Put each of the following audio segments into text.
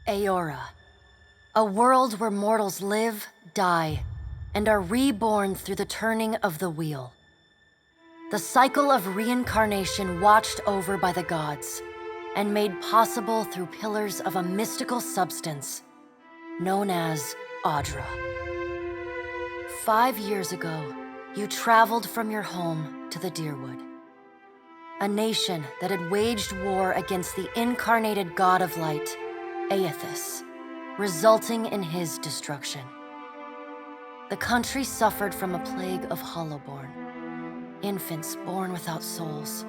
Aora, a world where mortals live, die, and are reborn through the turning of the wheel. The cycle of reincarnation watched over by the gods and made possible through pillars of a mystical substance known as Audra. 5 years ago, you traveled from your home to the Deerwood, a nation that had waged war against the incarnated god of light, Aethys, resulting in his destruction. The country suffered from a plague of hollowborn, infants born without souls,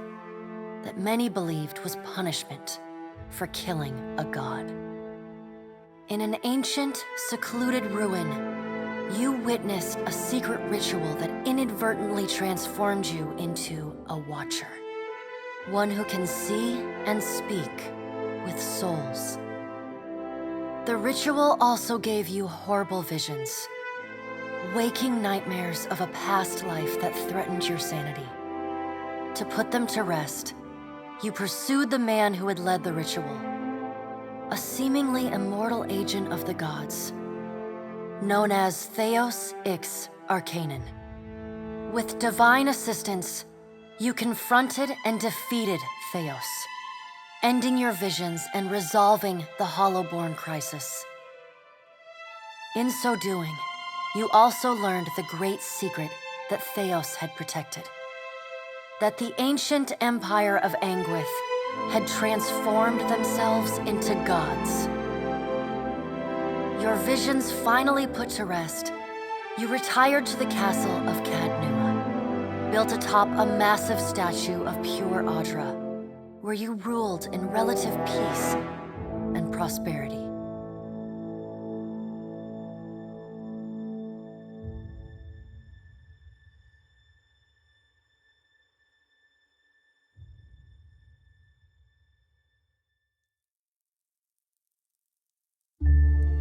that many believed was punishment for killing a god. In an ancient, secluded ruin, you witnessed a secret ritual that inadvertently transformed you into a watcher. One who can see and speak with souls. The ritual also gave you horrible visions, waking nightmares of a past life that threatened your sanity. To put them to rest, you pursued the man who had led the ritual, a seemingly immortal agent of the gods, known as Theos Ix Arcanon. With divine assistance, you confronted and defeated Theos, ending your visions and resolving the Hollowborn crisis. In so doing, you also learned the great secret that Theos had protected. That the ancient empire of Anguith had transformed themselves into gods. Your visions finally put to rest, you retired to the castle of Cadnua, built atop a massive statue of pure Audra, where you ruled in relative peace and prosperity.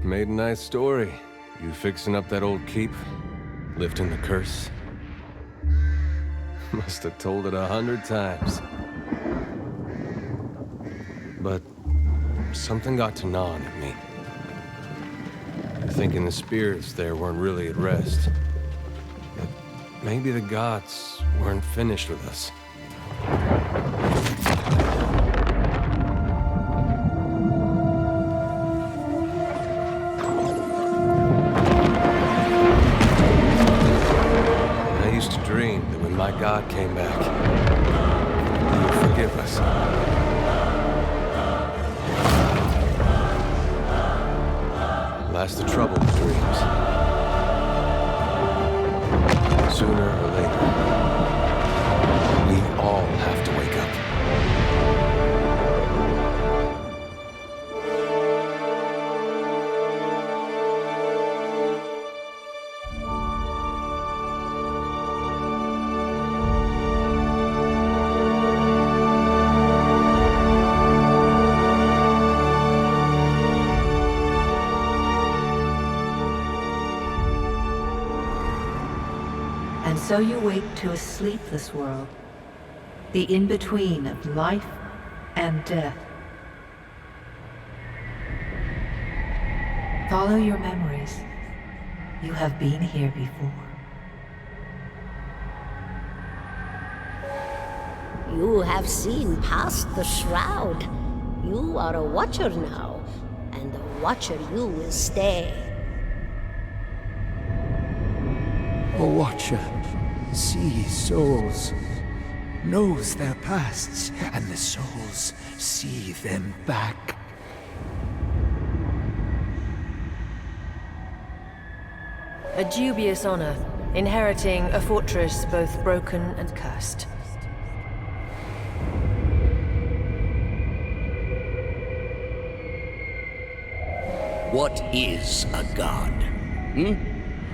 Made a nice story. You fixing up that old keep, lifting the curse. Must have told it 100 times. But something got to gnawing at me. Thinking the spirits there weren't really at rest. That maybe the gods weren't finished with us. My God came back. He would forgive us. Last the trouble with dreams. Sooner or later, we all have to wake up. So you wake to a sleepless world, the in-between of life and death. Follow your memories. You have been here before. You have seen past the shroud. You are a watcher now, and a watcher you will stay. A watcher sees souls, knows their pasts, and the souls see them back. A dubious honor, inheriting a fortress both broken and cursed. What is a god? A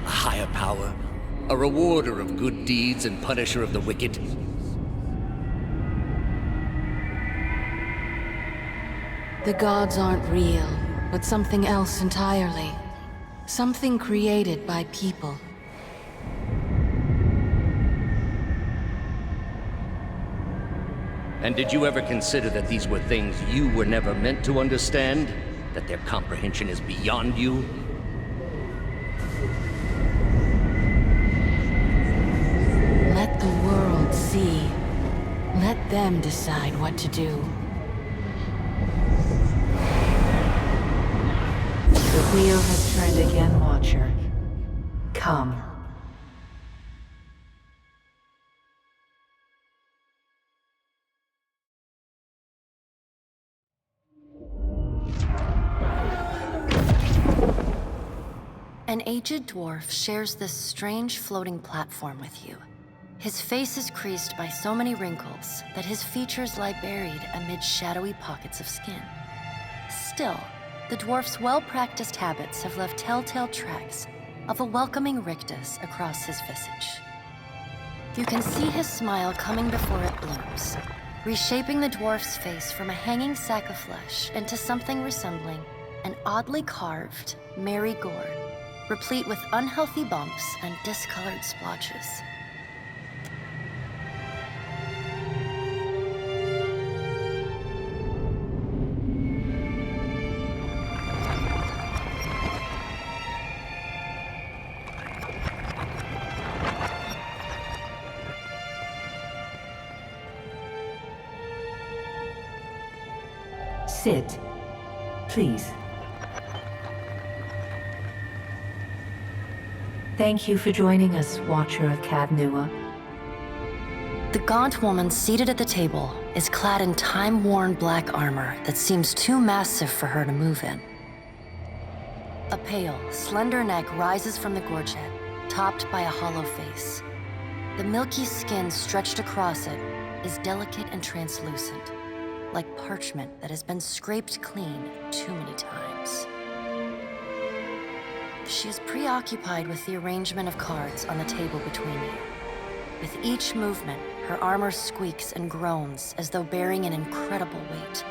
higher power? A rewarder of good deeds and punisher of the wicked? The gods aren't real, but something else entirely. Something created by people. And did you ever consider that these were things you were never meant to understand? That their comprehension is beyond you? Let the world see. Let them decide what to do. The wheel has turned again, Watcher. Come. An aged dwarf shares this strange floating platform with you. His face is creased by so many wrinkles that his features lie buried amid shadowy pockets of skin. Still, the dwarf's well-practiced habits have left telltale tracks of a welcoming rictus across his visage. You can see his smile coming before it blooms, reshaping the dwarf's face from a hanging sack of flesh into something resembling an oddly carved, merry gourd, replete with unhealthy bumps and discolored splotches. Sit, please. Thank you for joining us, Watcher of Cadnua. The gaunt woman seated at the table is clad in time-worn black armor that seems too massive for her to move in. A pale, slender neck rises from the gorget, topped by a hollow face. The milky skin stretched across it is delicate and translucent, like parchment that has been scraped clean too many times. She is preoccupied with the arrangement of cards on the table between you. With each movement, her armor squeaks and groans as though bearing an incredible weight.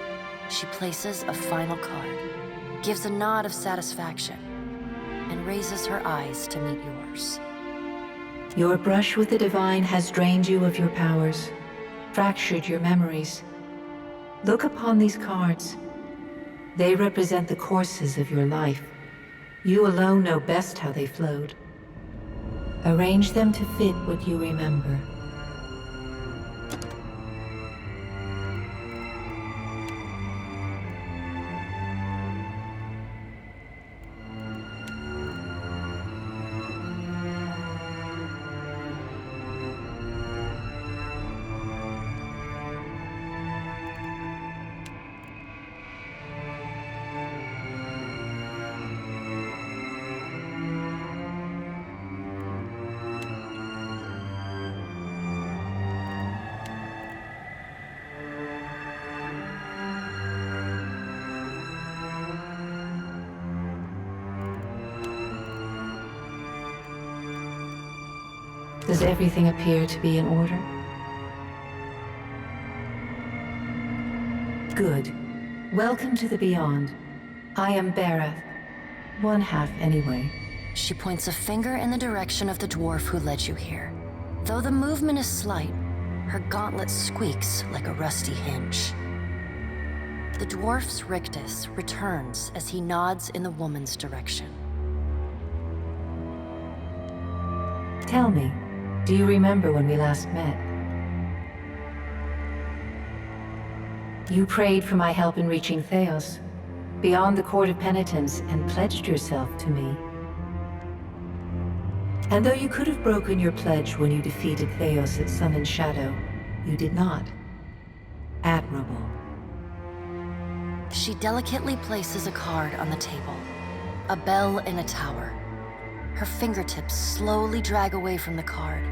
She places a final card, gives a nod of satisfaction, and raises her eyes to meet yours. Your brush with the divine has drained you of your powers, fractured your memories. Look upon these cards. They represent the courses of your life. You alone know best how they flowed. Arrange them to fit what you remember. Does everything appear to be in order? Good. Welcome to the Beyond. I am Berath. One half, anyway. She points a finger in the direction of the dwarf who led you here. Though the movement is slight, her gauntlet squeaks like a rusty hinge. The dwarf's rictus returns as he nods in the woman's direction. Tell me, do you remember when we last met? You prayed for my help in reaching Theos, beyond the Court of Penitence, and pledged yourself to me. And though you could have broken your pledge when you defeated Theos at Summoned Shadow, you did not. Admirable. She delicately places a card on the table. A bell in a tower. Her fingertips slowly drag away from the card,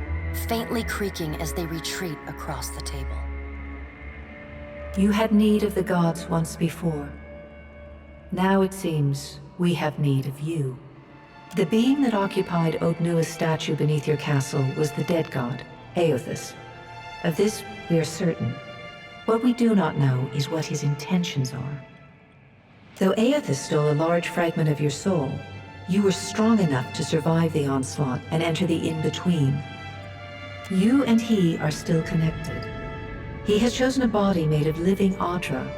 faintly creaking as they retreat across the table. You had need of the gods once before. Now it seems we have need of you. The being that occupied Ognua's statue beneath your castle was the dead god, Aothus. Of this we are certain. What we do not know is what his intentions are. Though Aothus stole a large fragment of your soul, you were strong enough to survive the onslaught and enter the in-between. You and he are still connected. He has chosen a body made of living Audra,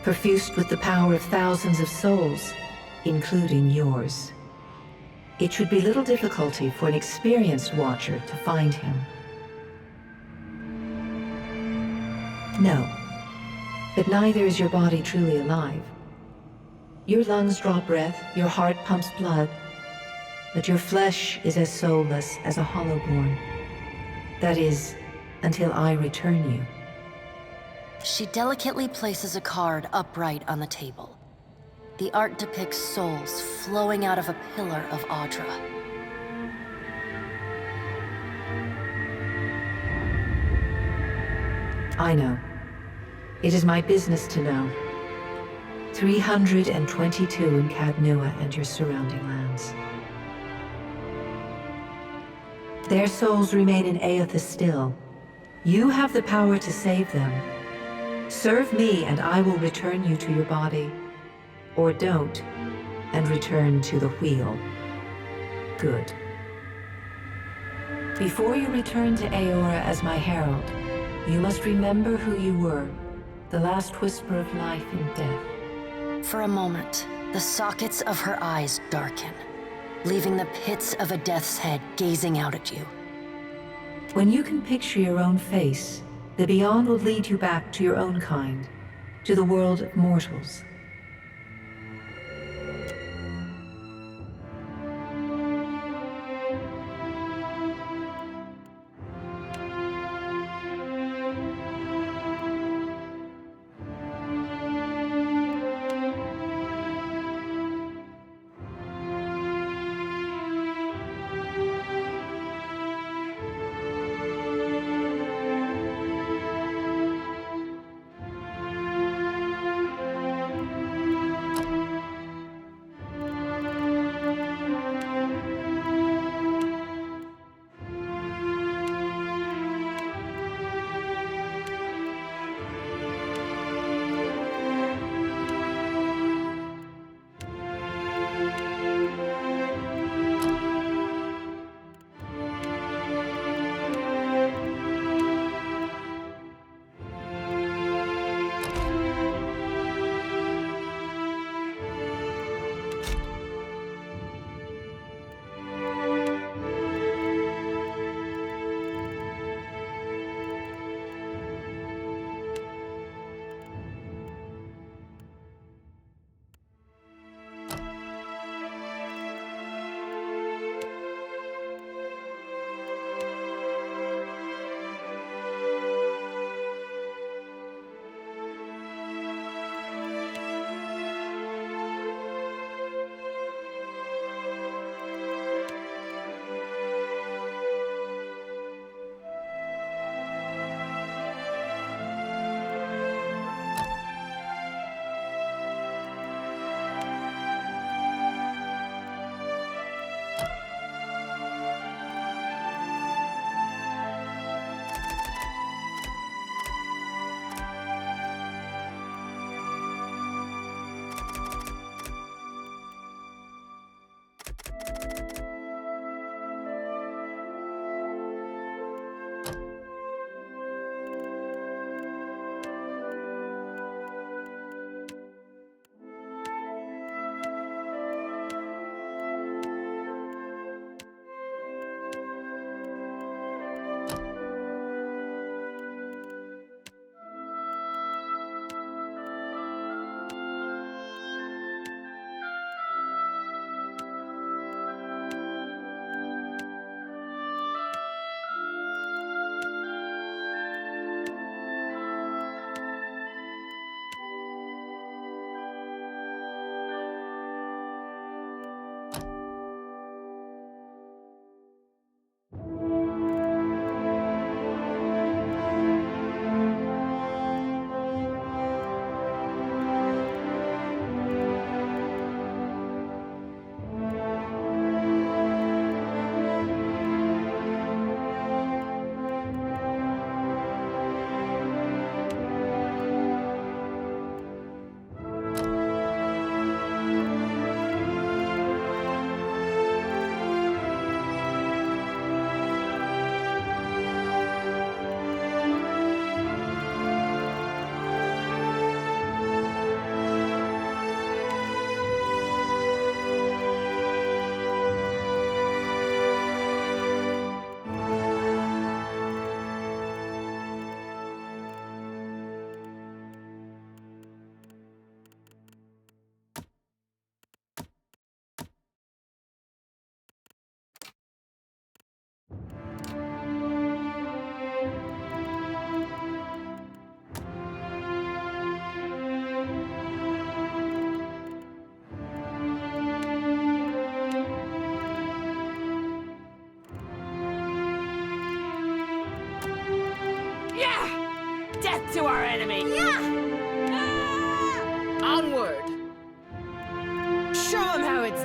perfused with the power of thousands of souls, including yours. It should be little difficulty for an experienced watcher to find him. No, but neither is your body truly alive. Your lungs draw breath, your heart pumps blood, but your flesh is as soulless as a hollowborn. That is, until I return you. She delicately places a card upright on the table. The art depicts souls flowing out of a pillar of Audra. I know. It is my business to know. 322 in Cadnua and your surrounding lands. Their souls remain in Aethys still. You have the power to save them. Serve me and I will return you to your body. Or don't, and return to the wheel. Good. Before you return to Aora as my herald, you must remember who you were, the last whisper of life and death. For a moment, the sockets of her eyes darken, leaving the pits of a death's head gazing out at you. When you can picture your own face, the Beyond will lead you back to your own kind, to the world of mortals.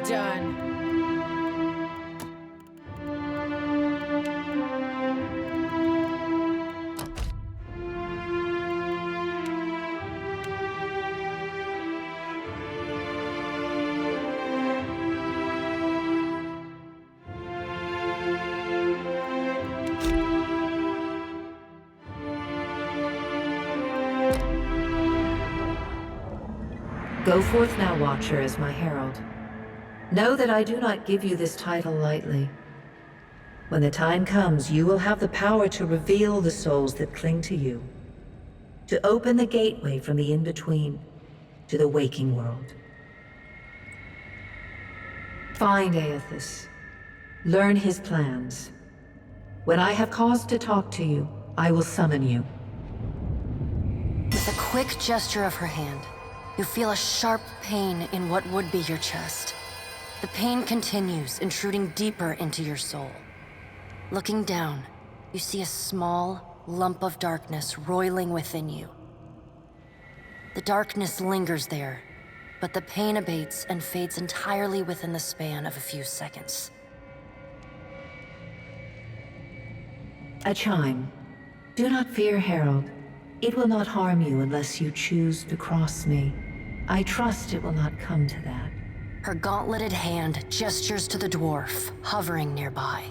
done. Go forth now, Watcher, as my herald. Know that I do not give you this title lightly. When the time comes, you will have the power to reveal the souls that cling to you, to open the gateway from the in-between to the waking world. Find Aethys. Learn his plans. When I have cause to talk to you, I will summon you. With a quick gesture of her hand, you feel a sharp pain in what would be your chest. The pain continues, intruding deeper into your soul. Looking down, you see a small lump of darkness roiling within you. The darkness lingers there, but the pain abates and fades entirely within the span of a few seconds. A chime. Do not fear, Herald. It will not harm you unless you choose to cross me. I trust it will not come to that. Her gauntleted hand gestures to the dwarf, hovering nearby.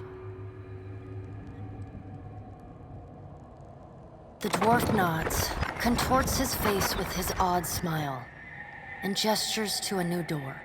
The dwarf nods, contorts his face with his odd smile, and gestures to a new door.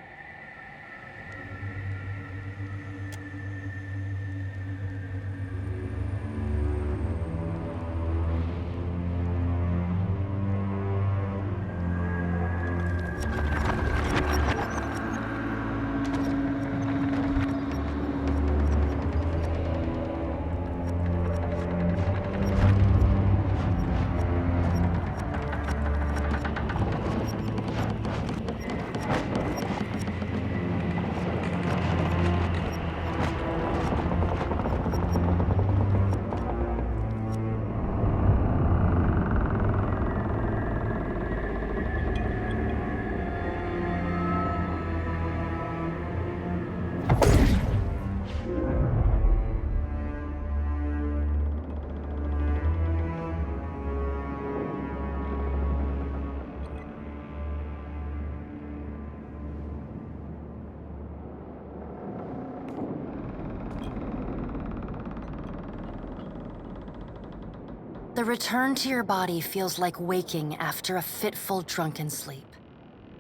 The return to your body feels like waking after a fitful drunken sleep.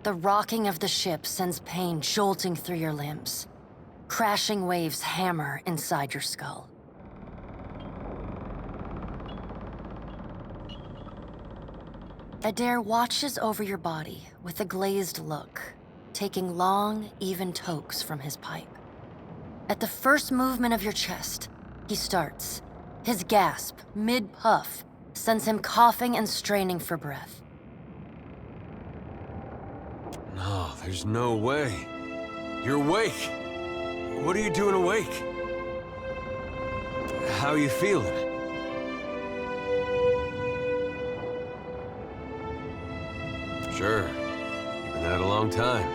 The rocking of the ship sends pain jolting through your limbs. Crashing waves hammer inside your skull. Adair watches over your body with a glazed look, taking long, even tokes from his pipe. At the first movement of your chest, he starts. His gasp, mid-puff, sends him coughing and straining for breath. No, there's no way. You're awake. What are you doing awake? How are you feeling? Sure. You've been at it a long time.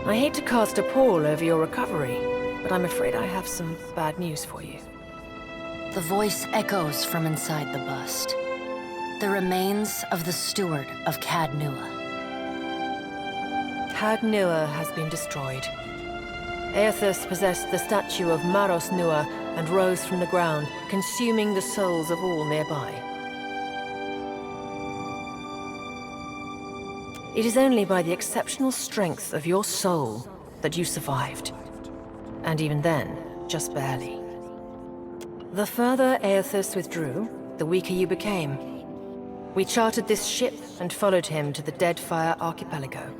I hate to cast a pall over your recovery, but I'm afraid I have some bad news for you. The voice echoes from inside the bust. The remains of the steward of Cad Nua. Cad Nua has been destroyed. Aethys possessed the statue of Maros Nua and rose from the ground, consuming the souls of all nearby. It is only by the exceptional strength of your soul that you survived. And even then, just barely. The further Aethys withdrew, the weaker you became. We chartered this ship and followed him to the Deadfire archipelago.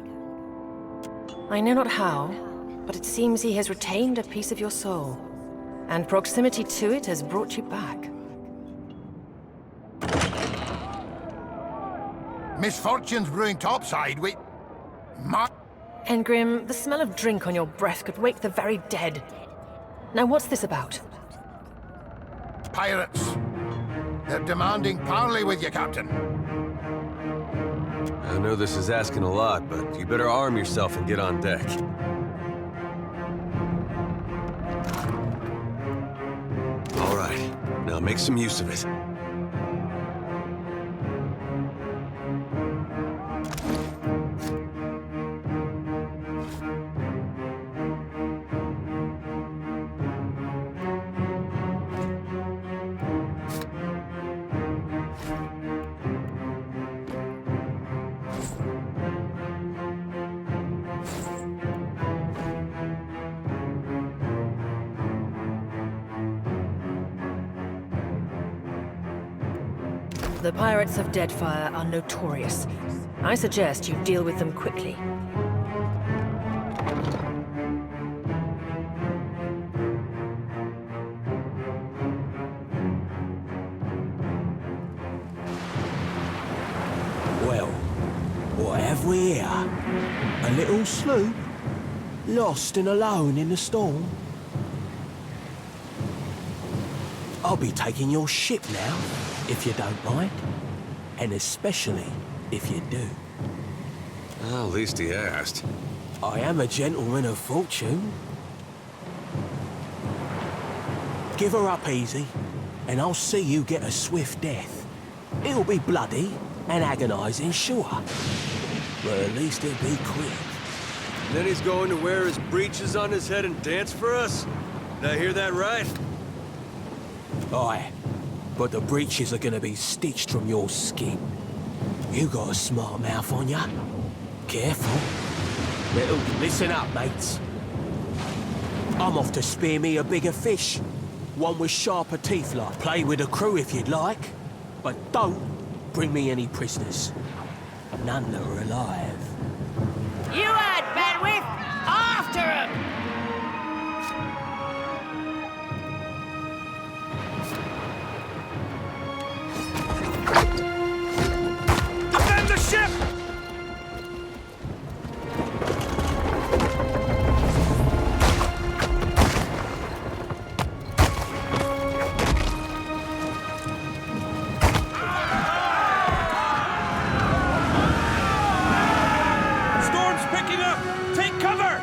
I know not how, but it seems he has retained a piece of your soul, and proximity to it has brought you back. Misfortune's brewing topside, Engrim, the smell of drink on your breath could wake the very dead. Now what's this about? Pirates. They're demanding parley with you, Captain. I know this is asking a lot, but you better arm yourself and get on deck. All right, now make some use of it. The pirates of Deadfire are notorious. I suggest you deal with them quickly. Well, what have we here? A little sloop? Lost and alone in the storm? I'll be taking your ship now, if you don't mind. And especially if you do. Well, at least he asked. I am a gentleman of fortune. Give her up easy, and I'll see you get a swift death. It'll be bloody and agonizing, sure. But at least it'll be quick. Then he's going to wear his breeches on his head and dance for us? Did I hear that right? Aye, but the breeches are gonna be stitched from your skin. You got a smart mouth on ya. Careful. Listen up, mates. I'm off to spear me a bigger fish. One with sharper teeth like. Play with the crew if you'd like. But don't bring me any prisoners. None that are alive. You heard, Bedwith! After him! Defend the ship! Storm's picking up! Take cover!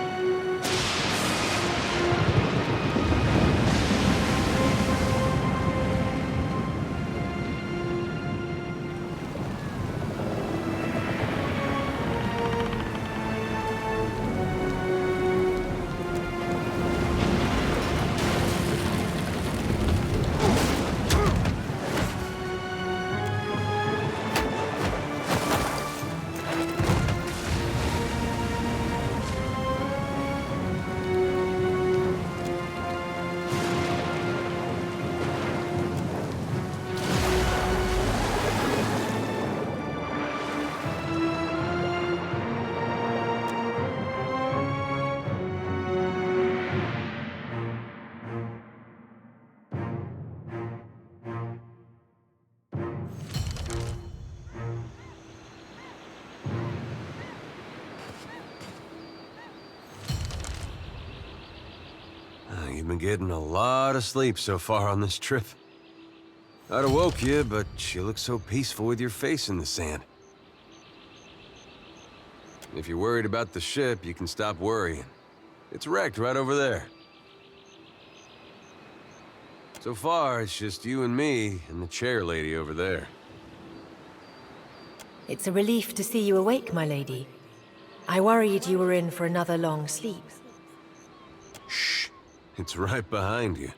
You've been getting a lot of sleep so far on this trip. I'd have woke you, but you look so peaceful with your face in the sand. If you're worried about the ship, you can stop worrying. It's wrecked right over there. So far, it's just you and me and the chair lady over there. It's a relief to see you awake, my lady. I worried you were in for another long sleep. Shh. It's right behind you.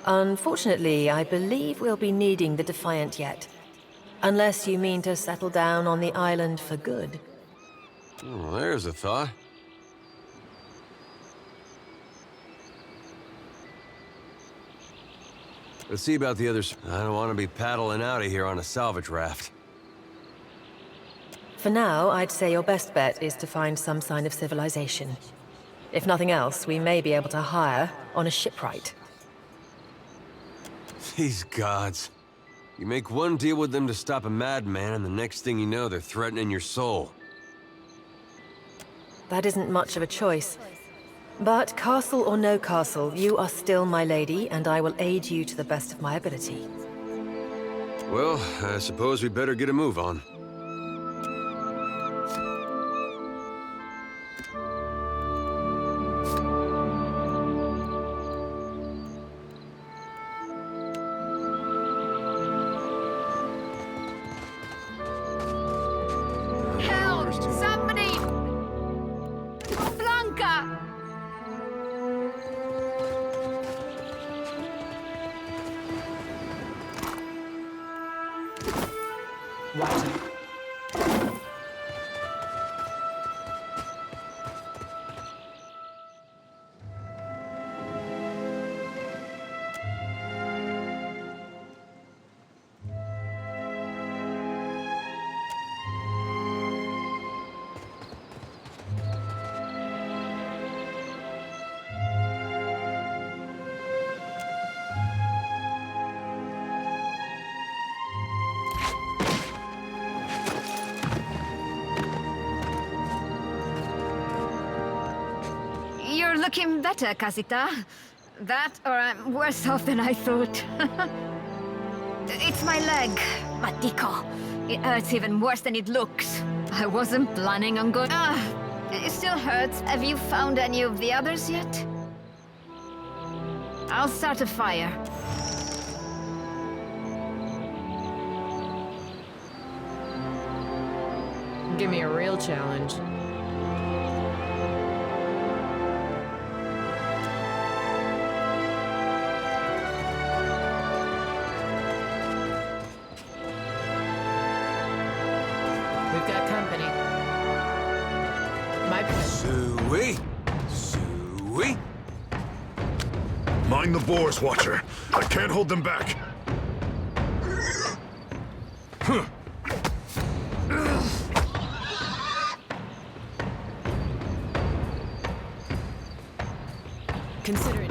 Unfortunately, I believe we'll be needing the Defiant yet. Unless you mean to settle down on the island for good. Well, there's a thought. Let's see about the others. I don't want to be paddling out of here on a salvage raft. For now, I'd say your best bet is to find some sign of civilization. If nothing else, we may be able to hire on a shipwright. These gods. You make one deal with them to stop a madman, and the next thing you know, they're threatening your soul. That isn't much of a choice. But castle or no castle, you are still my lady, and I will aid you to the best of my ability. Well, I suppose we better get a move on. Help! Somebody! Blanca! You're looking better, Casita. That, or I'm worse off than I thought. It's my leg, Matico. It hurts even worse than it looks. I wasn't planning on going... it still hurts. Have you found any of the others yet? I'll start a fire. Give me a real challenge. We've got company. My Suey! Suey! Mind the boars, Watcher. I can't hold them back. Consider it.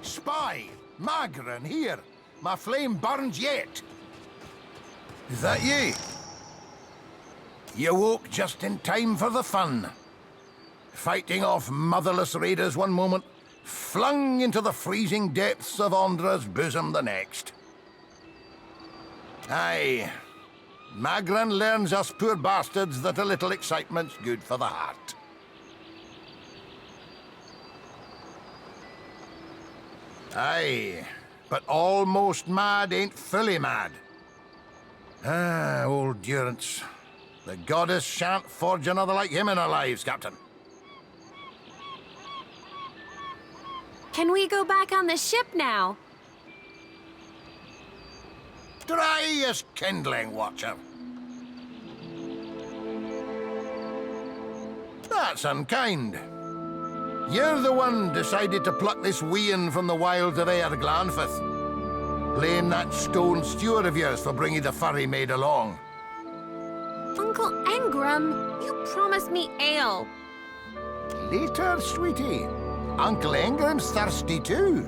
Spy! Magran, here! My flame burns yet! Is that ye? You woke just in time for the fun. Fighting off motherless raiders one moment, flung into the freezing depths of Ondra's bosom the next. Aye. Magran learns us poor bastards that a little excitement's good for the heart. Aye, but almost mad ain't fully mad. Ah, old Durance. The goddess shan't forge another like him in our lives, Captain. Can we go back on the ship now? Dry as kindling, Watcher. That's unkind. You're the one decided to pluck this wean from the wilds of Aer Glanfith. Blame that stone steward of yours for bringing the furry maid along. Uncle Engram, you promised me ale. Later, sweetie. Uncle Engram's thirsty too.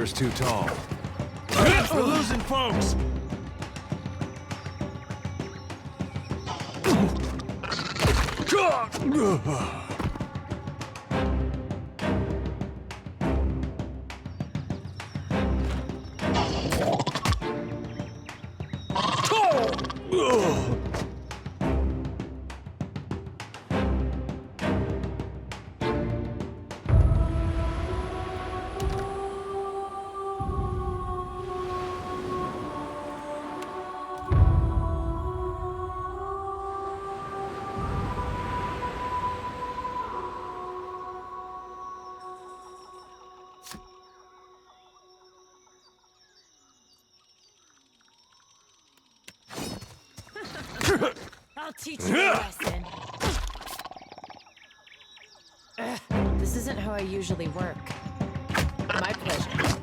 order's too tall. We're losing folks! I'll teach you a lesson. This isn't how I usually work. My pleasure.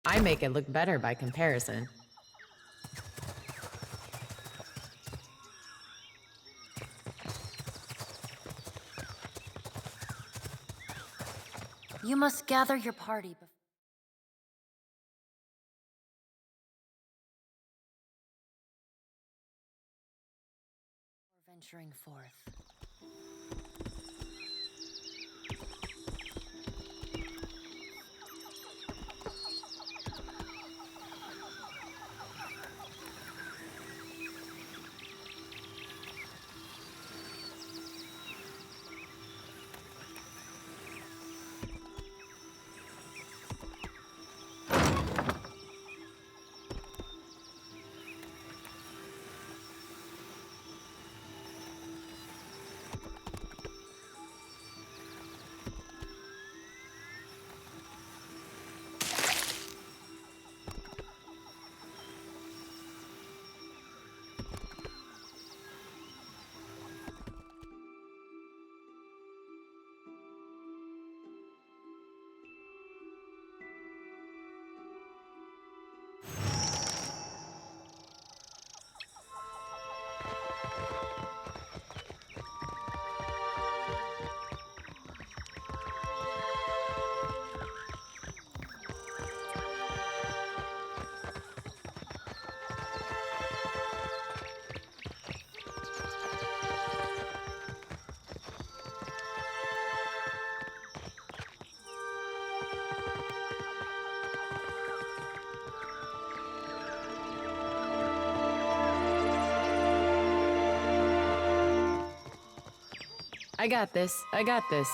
I make it look better by comparison. You must gather your party before venturing forth. I got this. I got this.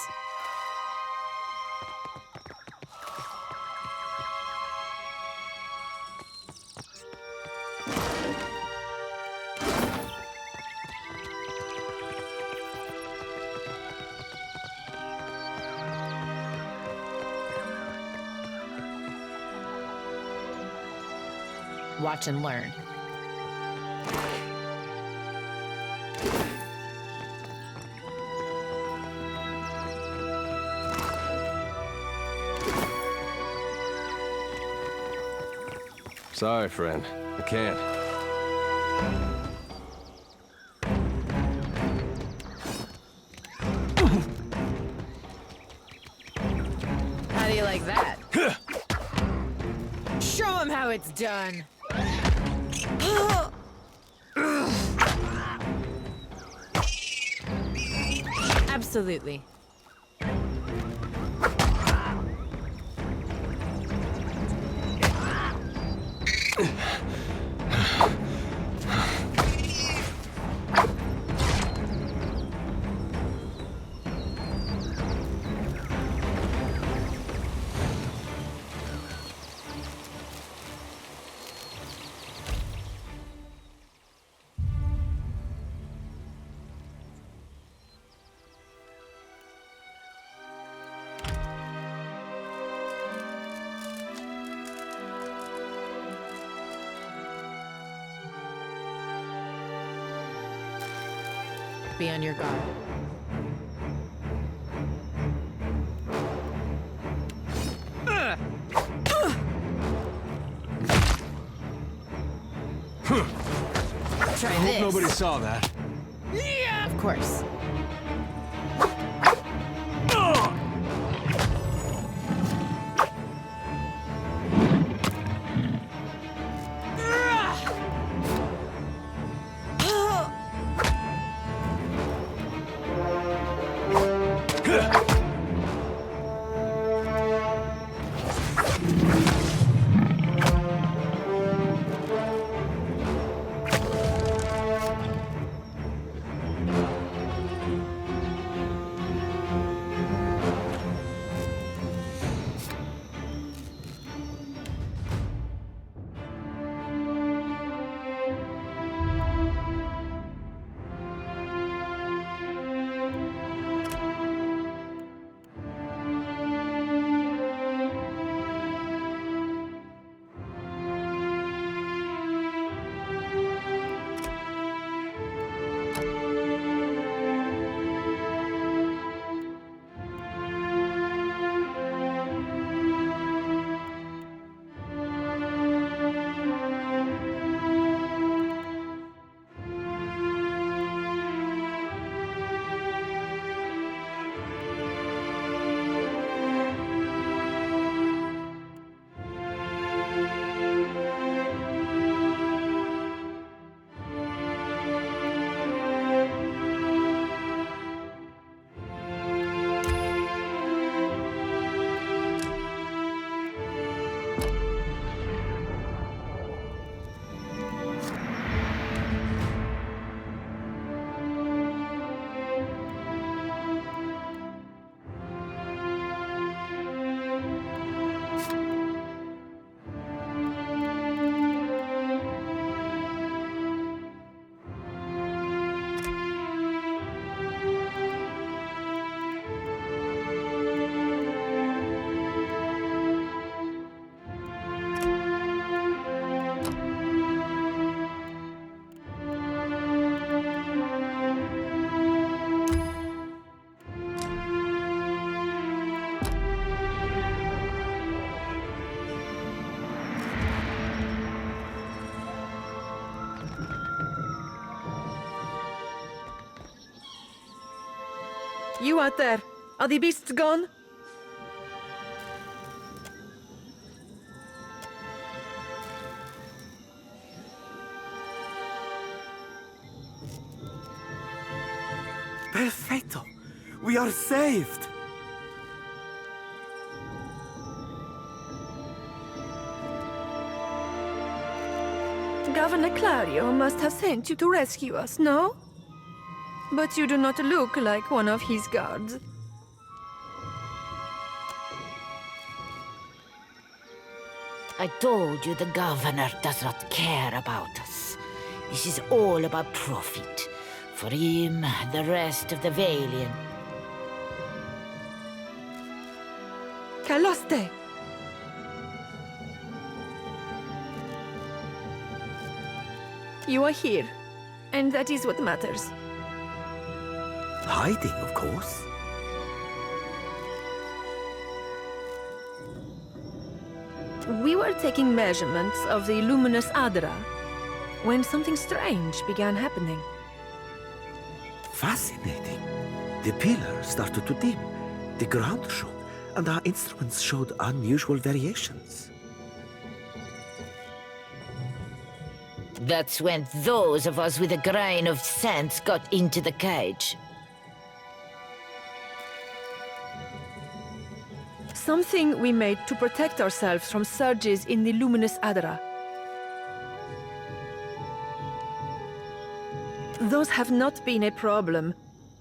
Watch and learn. Sorry, friend. I can't. How do you like that? Show him how it's done. Absolutely. Be on your guard. I hope nobody saw that. Yeah, of course. You out there, are the beasts gone? Perfetto! We are saved! Governor Clario must have sent you to rescue us, no? But you do not look like one of his guards. I told you the governor does not care about us. This is all about profit. For him, the rest of the Valiant. Caloste! You are here, and that is what matters. Hiding, of course. We were taking measurements of the luminous Adra when something strange began happening. Fascinating. The pillar started to dim, the ground shook, and our instruments showed unusual variations. That's when those of us with a grain of sense got into the cage. Something we made to protect ourselves from surges in the luminous Adra. Those have not been a problem,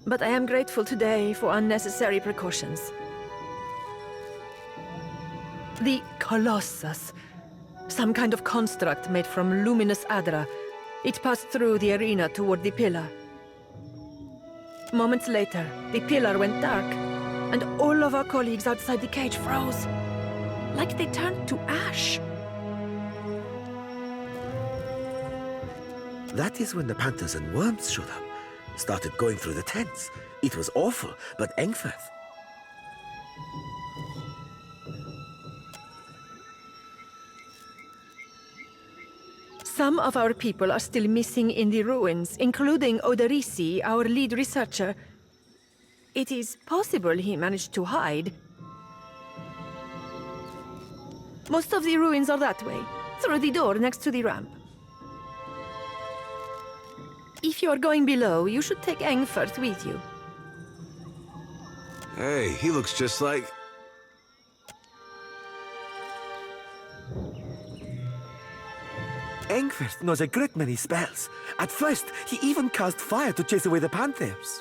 but I am grateful today for unnecessary precautions. The Colossus. Some kind of construct made from luminous Adra. It passed through the arena toward the pillar. Moments later, the pillar went dark, and all of our colleagues outside the cage froze. Like they turned to ash. That is when the panthers and worms showed up. Started going through the tents. It was awful, but Engfirth... Some of our people are still missing in the ruins, including Oderisi, our lead researcher. It is possible he managed to hide. Most of the ruins are that way, through the door next to the ramp. If you are going below, you should take Engfirth with you. Hey, he looks just like... Engfirth knows a great many spells. At first, he even cast fire to chase away the panthers.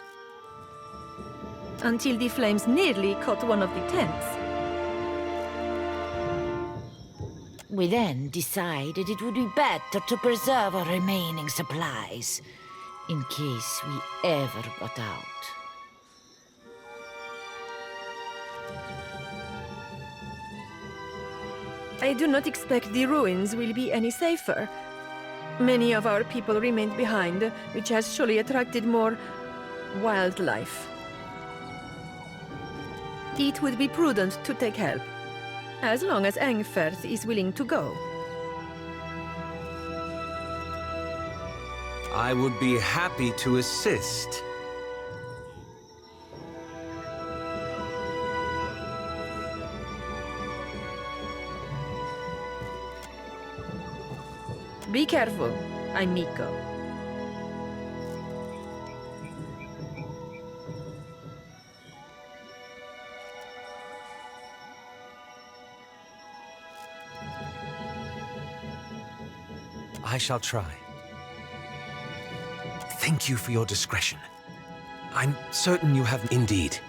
Until the flames nearly caught one of the tents. We then decided it would be better to preserve our remaining supplies, in case we ever got out. I do not expect the ruins will be any safer. Many of our people remained behind, which has surely attracted more wildlife. It would be prudent to take help, as long as Engfirth is willing to go. I would be happy to assist. Be careful, amigo. I shall try. Thank you for your discretion. I'm certain you have indeed.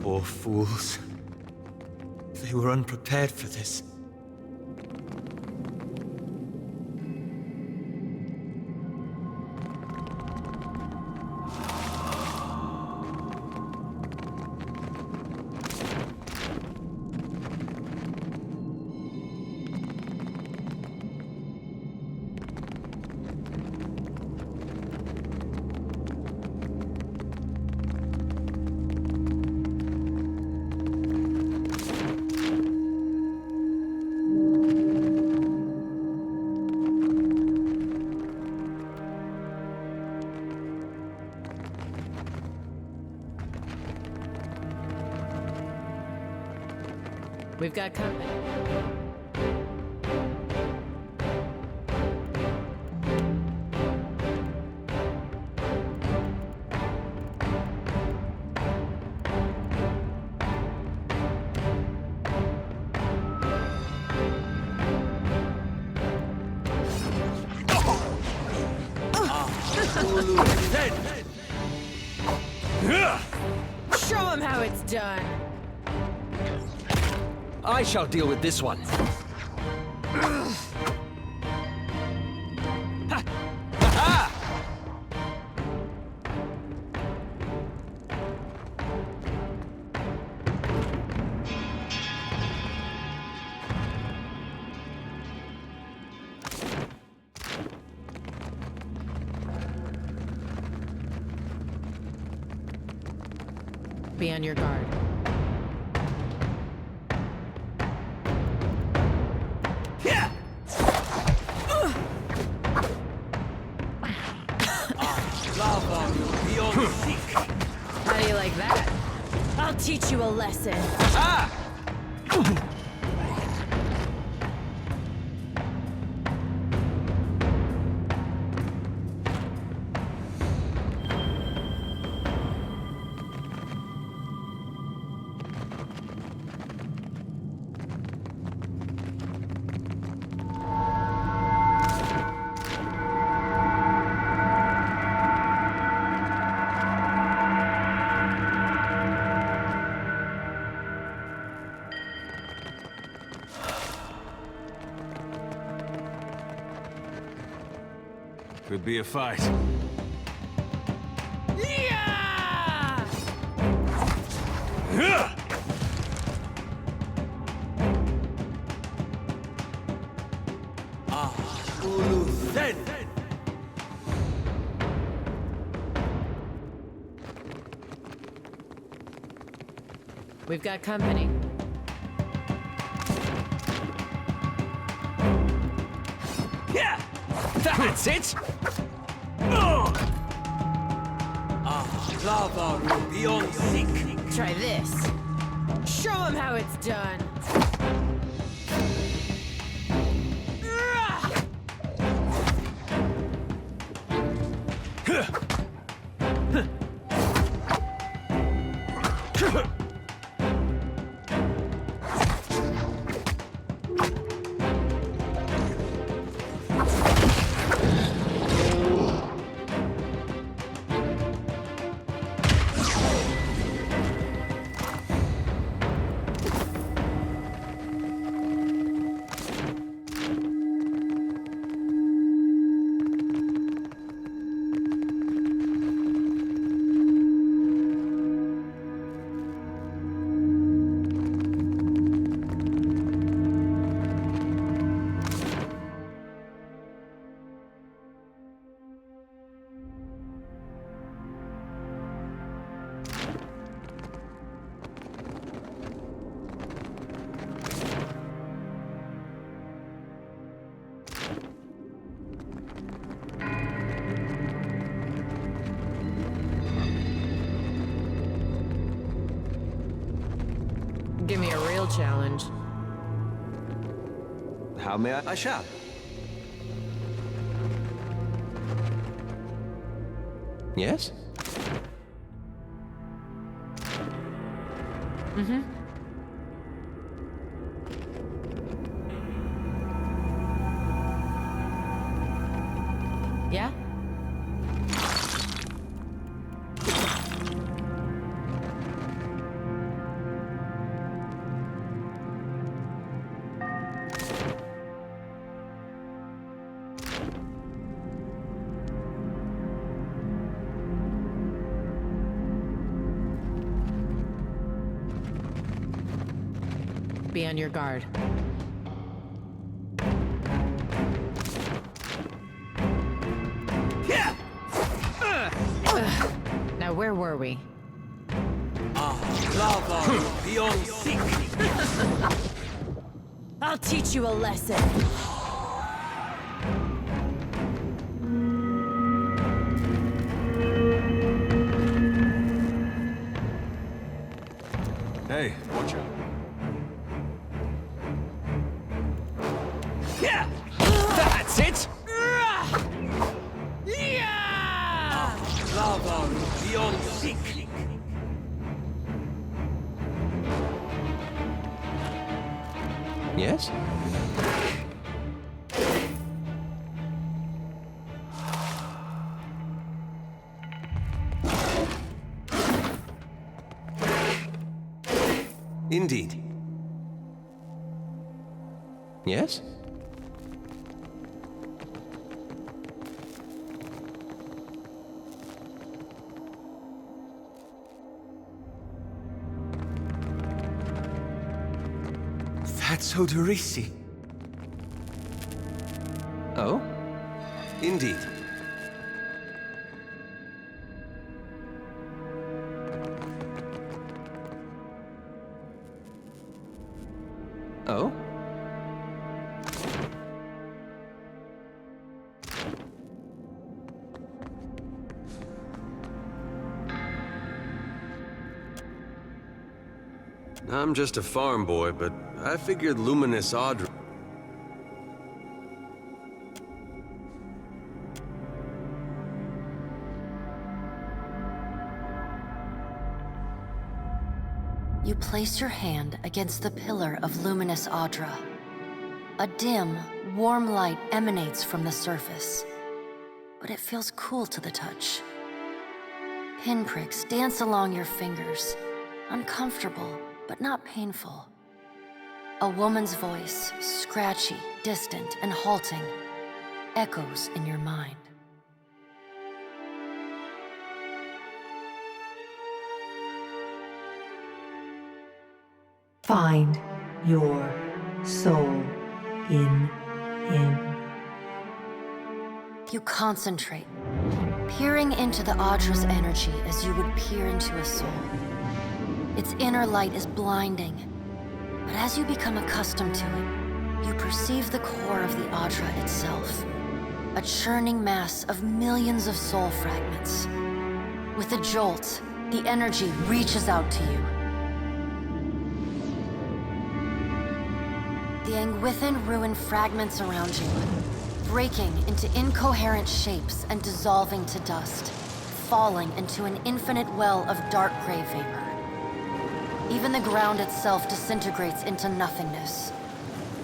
Poor fools. They were unprepared for this. We've got company. Show him how it's done. I shall deal with this one. Be on your guard. How do you like that? I'll teach you a lesson. Could be a fight. We've got company. That's it! Lava beyond sick. Try this. Show them how it's done. Give me a real challenge. How may I? I shall. Yes? Mm-hmm. Yeah? Be on your guard. Now, where were we? Lava beyond sick. I'll teach you a lesson. Hey, watch out. Yeah! That's it! Lava beyond sick. Yes? Indeed. Yes? That's Oderisi. Oh? Indeed. Oh? I'm just a farm boy, but I figured Luminous Audra... You place your hand against the pillar of Luminous Audra. A dim, warm light emanates from the surface, but it feels cool to the touch. Pinpricks dance along your fingers, uncomfortable, but not painful. A woman's voice, scratchy, distant, and halting, echoes in your mind. Find your soul in him. You concentrate, peering into the Audra's energy as you would peer into a soul. Its inner light is blinding, but as you become accustomed to it, you perceive the core of the Audra itself, a churning mass of millions of soul fragments. With a jolt, the energy reaches out to you. The Angwithan ruin fragments around you, breaking into incoherent shapes and dissolving to dust, falling into an infinite well of dark gray vapor. Even the ground itself disintegrates into nothingness.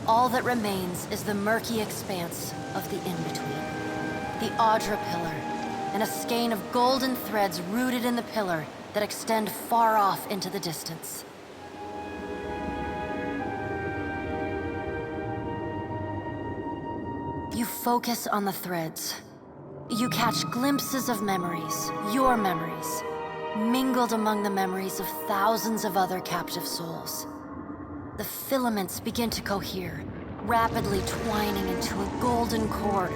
All that remains is the murky expanse of the in-between. The Audra Pillar, and a skein of golden threads rooted in the pillar that extend far off into the distance. You focus on the threads. You catch glimpses of memories, your memories, mingled among the memories of thousands of other captive souls. The filaments begin to cohere, rapidly twining into a golden cord.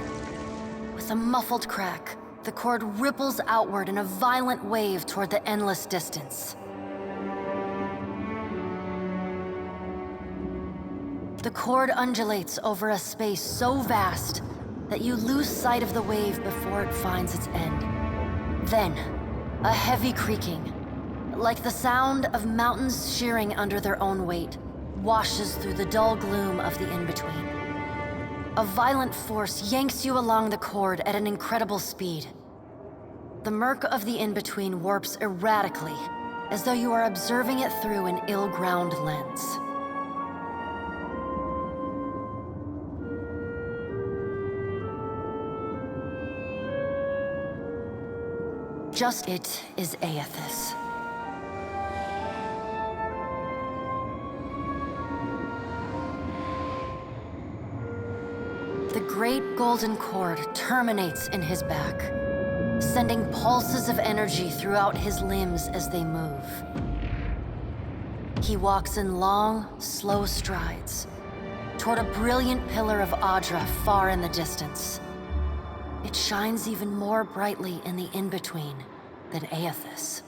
With a muffled crack, the cord ripples outward in a violent wave toward the endless distance. The cord undulates over a space so vast that you lose sight of the wave before it finds its end. Then, a heavy creaking, like the sound of mountains shearing under their own weight, washes through the dull gloom of the in-between. A violent force yanks you along the cord at an incredible speed. The murk of the in-between warps erratically, as though you are observing it through an ill-ground lens. Just it is Aethys. The great golden cord terminates in his back, sending pulses of energy throughout his limbs as they move. He walks in long, slow strides toward a brilliant pillar of Audra far in the distance. It shines even more brightly in the in-between than Aethys.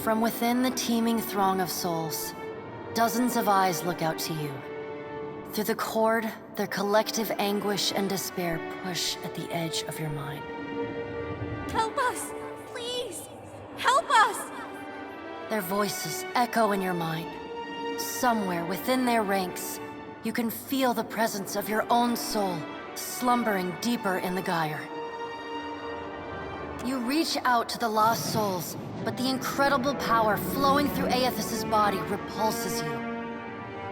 From within the teeming throng of souls, dozens of eyes look out to you. Through the cord, their collective anguish and despair push at the edge of your mind. Help us! Please! Help us! Their voices echo in your mind. Somewhere within their ranks, you can feel the presence of your own soul slumbering deeper in the gyre. You reach out to the lost souls, but the incredible power flowing through Aethys' body repulses you.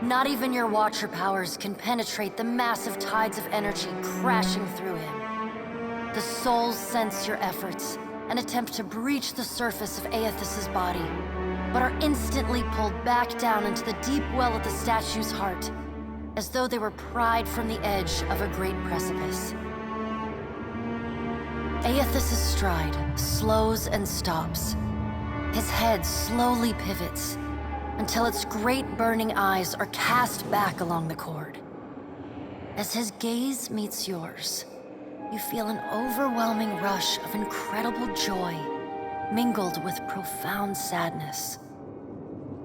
Not even your Watcher powers can penetrate the massive tides of energy crashing through him. The souls sense your efforts and attempt to breach the surface of Aethys' body, but are instantly pulled back down into the deep well of the statue's heart, as though they were pried from the edge of a great precipice. Aethys' stride slows and stops. His head slowly pivots until its great burning eyes are cast back along the cord. As his gaze meets yours, you feel an overwhelming rush of incredible joy, mingled with profound sadness.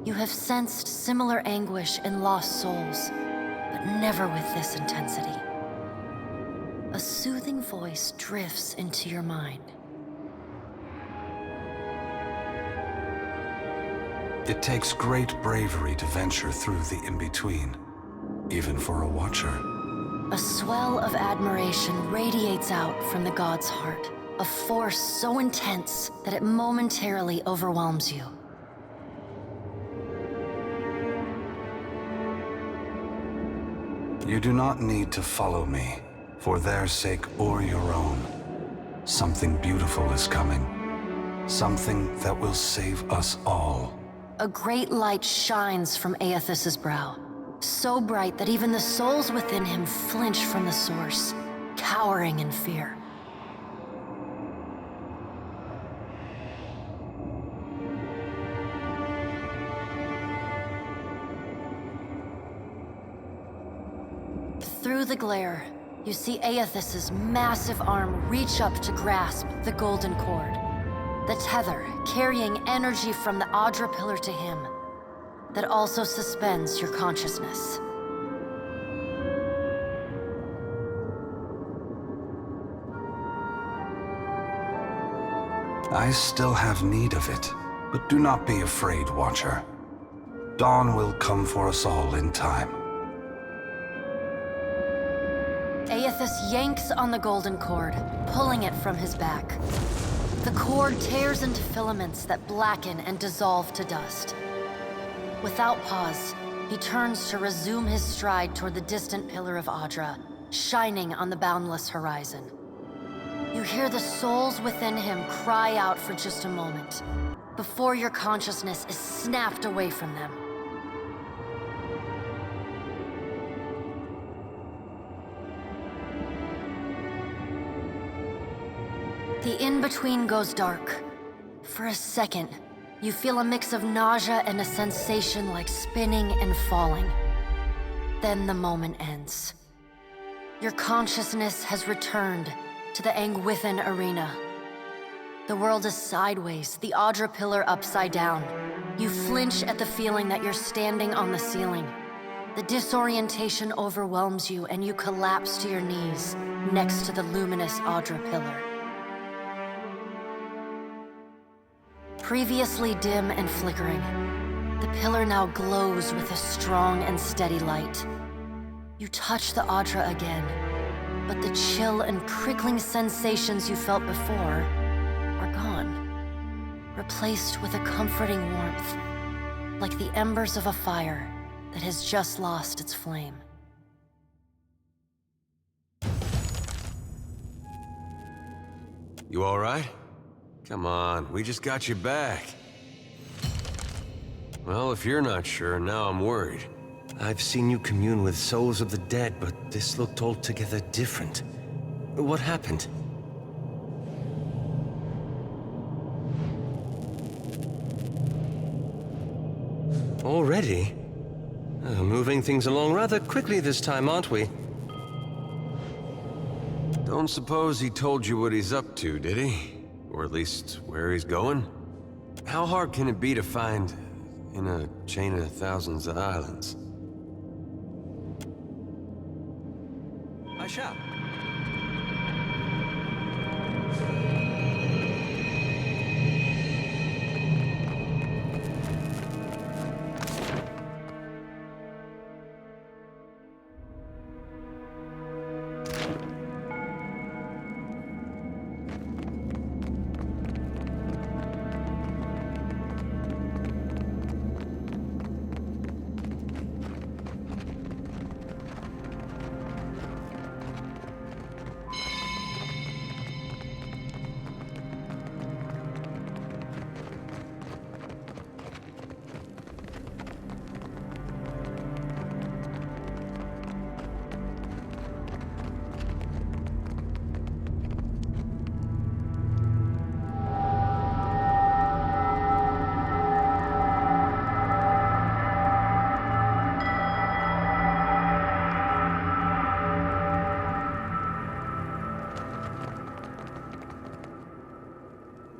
You have sensed similar anguish in lost souls, but never with this intensity. A soothing voice drifts into your mind. It takes great bravery to venture through the in-between, even for a watcher. A swell of admiration radiates out from the god's heart, a force so intense that it momentarily overwhelms you. You do not need to follow me, for their sake or your own. Something beautiful is coming. Something that will save us all. A great light shines from Aethys' brow, so bright that even the souls within him flinch from the source, cowering in fear. Through the glare, you see Aethys' massive arm reach up to grasp the golden cord. The tether carrying energy from the Audra pillar to him, that also suspends your consciousness. I still have need of it, but do not be afraid, Watcher. Dawn will come for us all in time. Aethys yanks on the golden cord, pulling it from his back. The cord tears into filaments that blacken and dissolve to dust. Without pause, he turns to resume his stride toward the distant pillar of Audra, shining on the boundless horizon. You hear the souls within him cry out for just a moment, before your consciousness is snapped away from them. The in-between goes dark. For a second, you feel a mix of nausea and a sensation like spinning and falling. Then the moment ends. Your consciousness has returned to the Angwithan arena. The world is sideways, the Audra pillar upside down. You flinch at the feeling that you're standing on the ceiling. The disorientation overwhelms you and you collapse to your knees next to the luminous Audra pillar. Previously dim and flickering, the pillar now glows with a strong and steady light. You touch the Audra again, but the chill and prickling sensations you felt before are gone, replaced with a comforting warmth, like the embers of a fire that has just lost its flame. You all right? Come on, we just got you back. Well, if you're not sure, now I'm worried. I've seen you commune with souls of the dead, but this looked altogether different. What happened? Already? Moving things along rather quickly this time, aren't we? Don't suppose he told you what he's up to, did he? Or at least where he's going? How hard can it be to find in a chain of thousands of islands? I shall.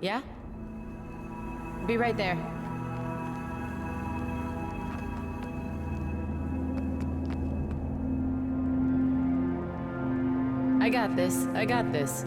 Yeah? Be right there. I got this. I got this.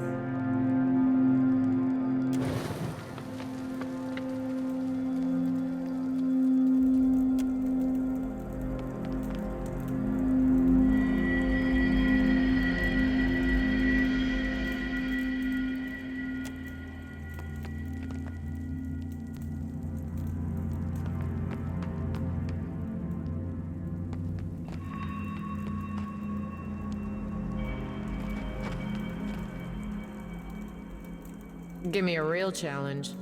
Give me a real challenge.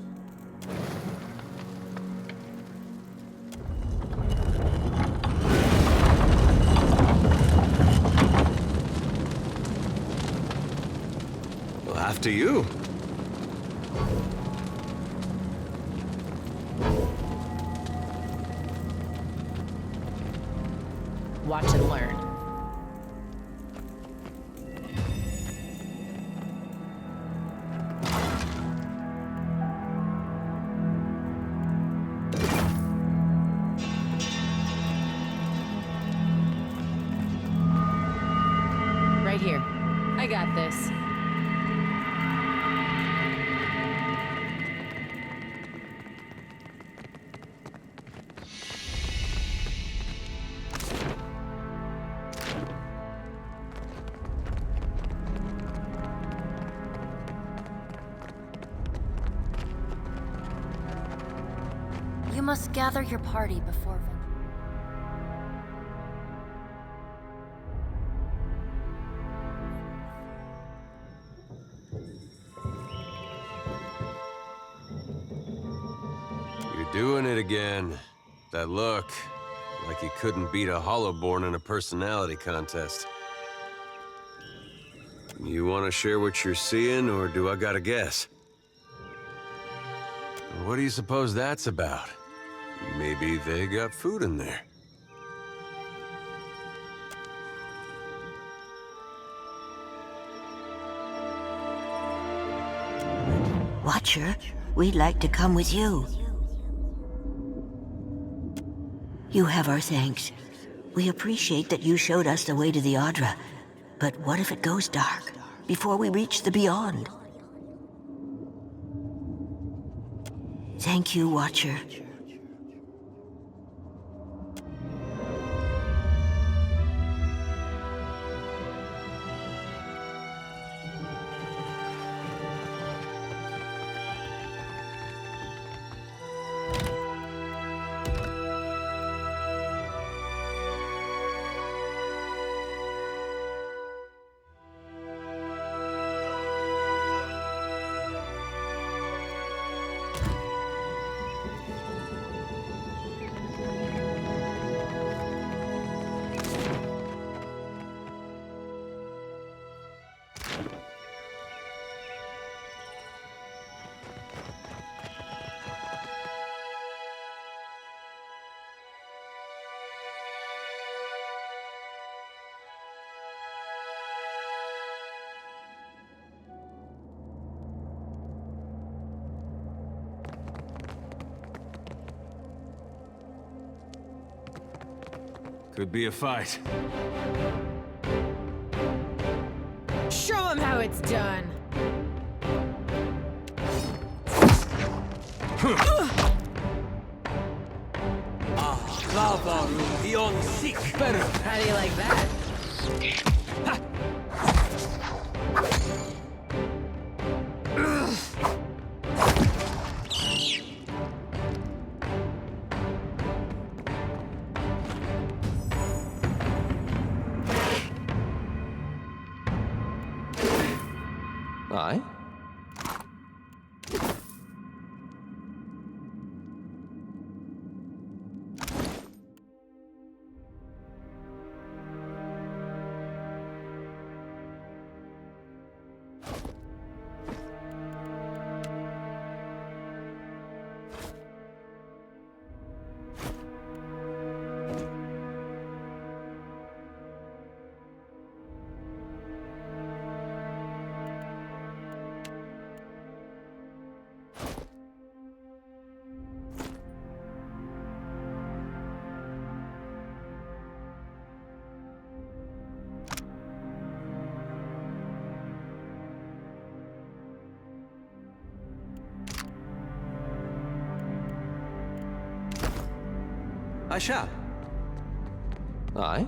Well, after you. Watch and learn. Right here. I got this. You must gather your party before venture. You're doing it again. That look, like you couldn't beat a Hollowborn in a personality contest. You want to share what you're seeing, or do I gotta guess? What do you suppose that's about? Maybe they got food in there. Watcher, we'd like to come with you. You have our thanks. We appreciate that you showed us the way to the Audra. But what if it goes dark before we reach the Beyond? Thank you, Watcher. Could be a fight. Show them how it's done. Lava beyond sick. Better. How do you like that? Aye? I shall. Aye?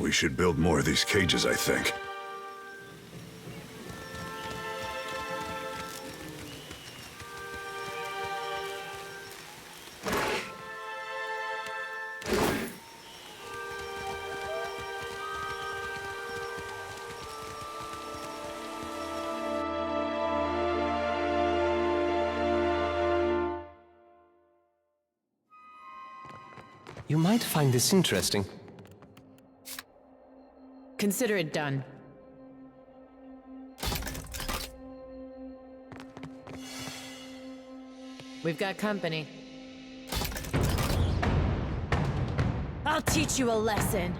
We should build more of these cages, I think. You might find this interesting. Consider it done. We've got company. I'll teach you a lesson.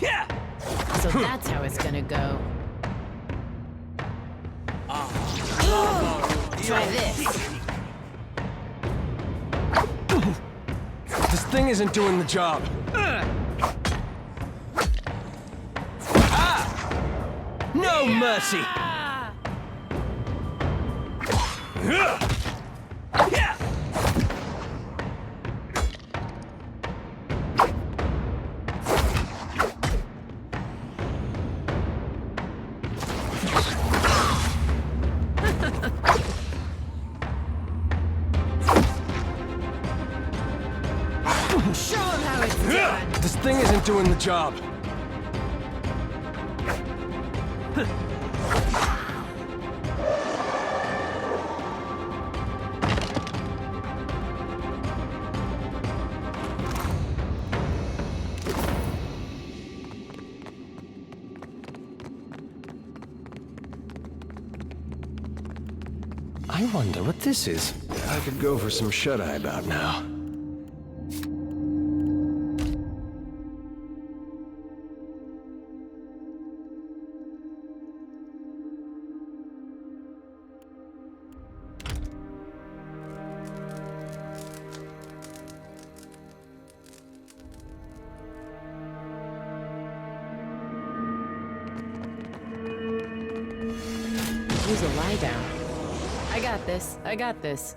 Yeah. So that's how it's gonna go. Try this. This thing isn't doing the job. No mercy! Show him how it's done. This thing isn't doing the job. I wonder what this is. I could go for some shut-eye about now. Use a lie down. I got this. I got this.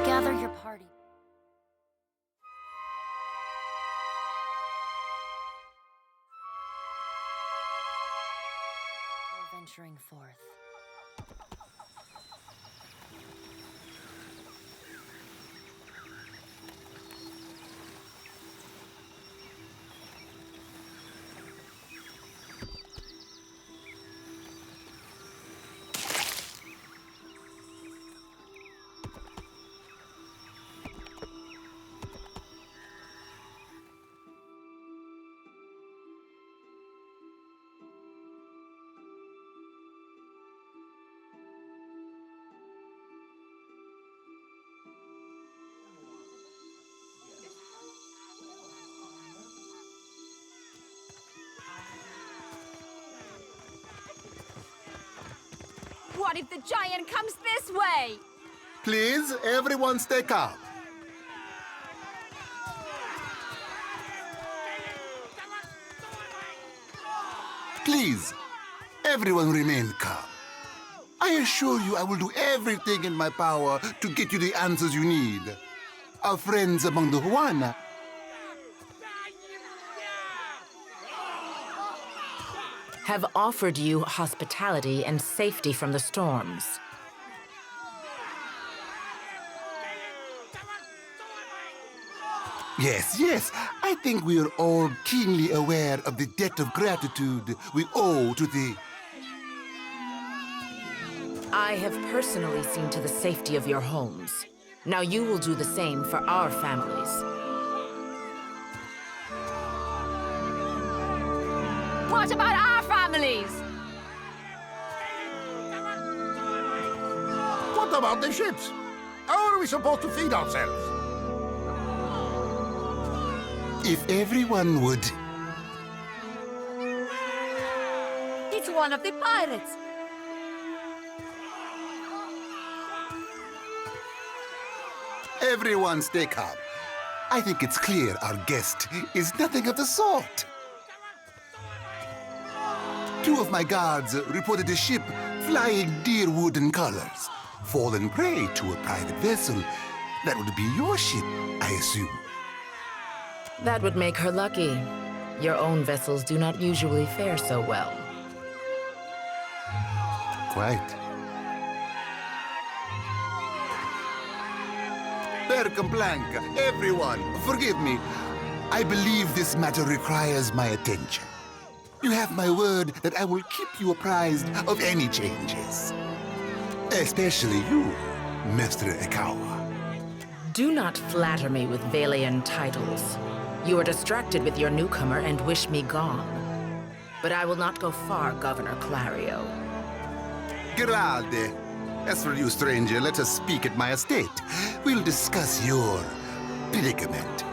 Gather your party. Venturing forth. What if the giant comes this way? Please, everyone stay calm. Please, everyone remain calm. I assure you I will do everything in my power to get you the answers you need. Our friends among the Huana have offered you hospitality and safety from the storms. Yes. I think we are all keenly aware of the debt of gratitude we owe to the... I have personally seen to the safety of your homes. Now you will do the same for our families. What about our families? What about the ships? How are we supposed to feed ourselves? If everyone would... It's one of the pirates. Everyone stay calm. I think it's clear our guest is nothing of the sort. Two of my guards reported a ship flying deer wooden colors, fallen prey to a private vessel. That would be your ship, I assume. That would make her lucky. Your own vessels do not usually fare so well. Quite. Blanca, everyone, forgive me. I believe this matter requires my attention. You have my word that I will keep you apprised of any changes. Especially you, Mr. Ikawa. Do not flatter me with Valian titles. You are distracted with your newcomer and wish me gone. But I will not go far, Governor Clario. Grade. As for you, stranger, let us speak at my estate. we'll discuss your predicament.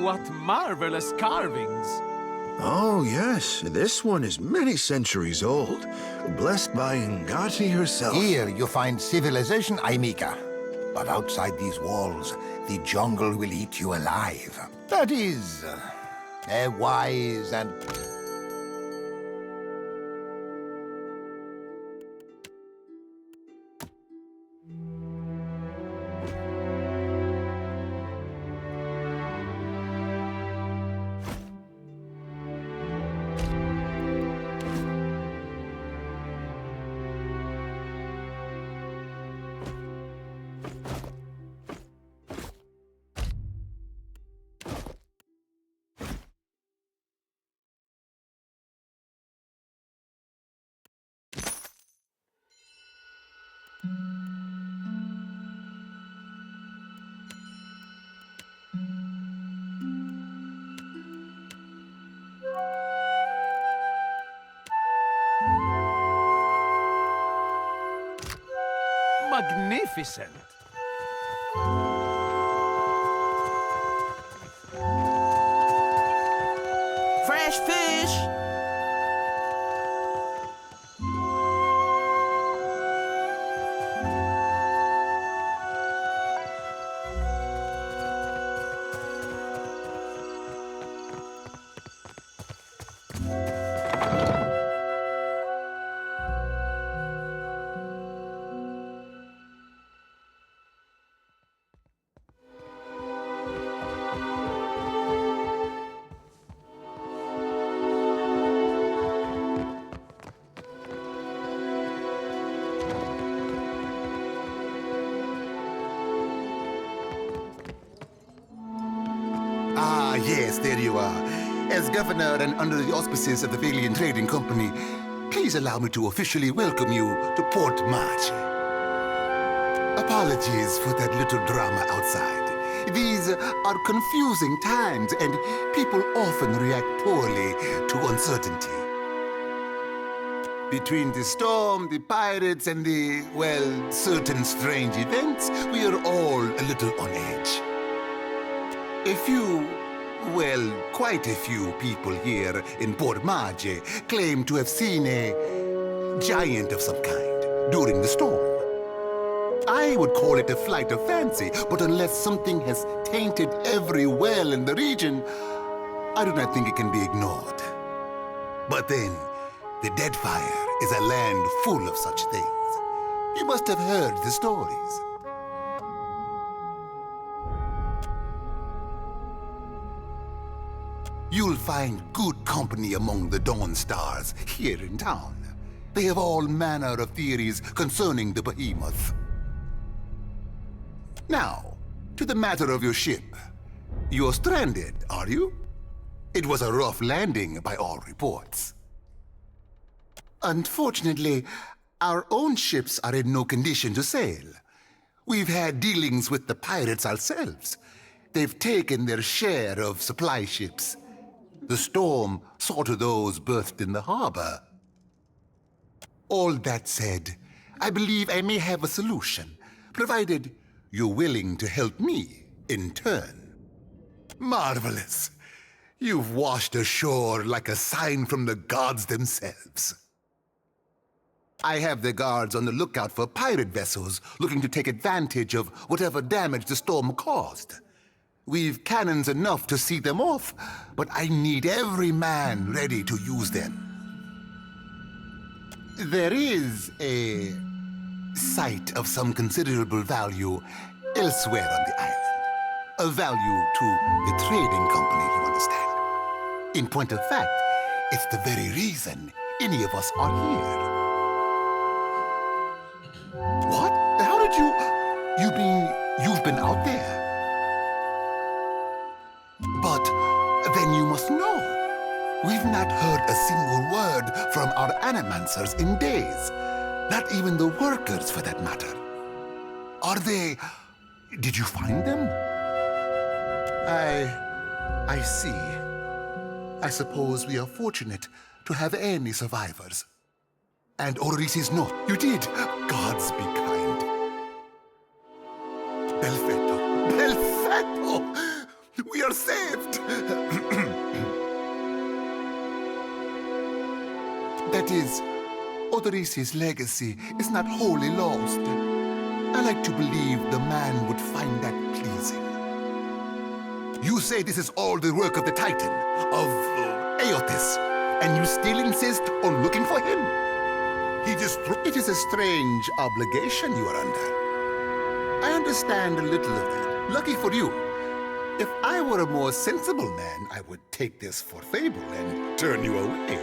What marvelous carvings! Oh, yes. This one is many centuries old. Blessed by Ngati herself. Here you find civilization, Aimika. But outside these walls, the jungle will eat you alive. That is, a wise and... Magnificent! Fresh fish! Ah, yes, there you are. As governor and under the auspices of the Valiant Trading Company, please allow me to officially welcome you to Port March. Apologies for that little drama outside. These are confusing times, and people often react poorly to uncertainty. Between the storm, the pirates, and the, well, certain strange events, we are all a little on edge. A few, well, quite a few people here in Port Marge claim to have seen a giant of some kind during the storm. I would call it a flight of fancy, but unless something has tainted every well in the region, I do not think it can be ignored. But then, the Deadfire is a land full of such things. You must have heard the stories. You'll find good company among the Dawn Stars here in town. They have all manner of theories concerning the behemoth. Now, to the matter of your ship. You're stranded, are you? It was a rough landing by all reports. Unfortunately, our own ships are in no condition to sail. We've had dealings with the pirates ourselves. They've taken their share of supply ships. The storm saw to those berthed in the harbor. All that said, I believe I may have a solution, provided you're willing to help me in turn. Marvelous. You've washed ashore like a sign from the gods themselves. I have the guards on the lookout for pirate vessels looking to take advantage of whatever damage the storm caused. We've cannons enough to see them off, but I need every man ready to use them. There is a site of some considerable value elsewhere on the island. A value to the trading company, you understand. In point of fact, it's the very reason any of us are here. What? How did you... You've been out there? But then you must know. We've not heard a single word from our animancers in days. Not even the workers, for that matter. Are they... Did you find them? I see. I suppose we are fortunate to have any survivors. And Orisi's note. You did. Gods be kind. Belfetto. Belfetto! We are saved! That is, Orisi's legacy is not wholly lost. I like to believe the man would find that pleasing. You say this is all the work of the Titan, of Aothis, and you still insist on looking for him? It is a strange obligation you are under. I understand a little of that. Lucky for you. If I were a more sensible man, I would take this for fable and turn you away.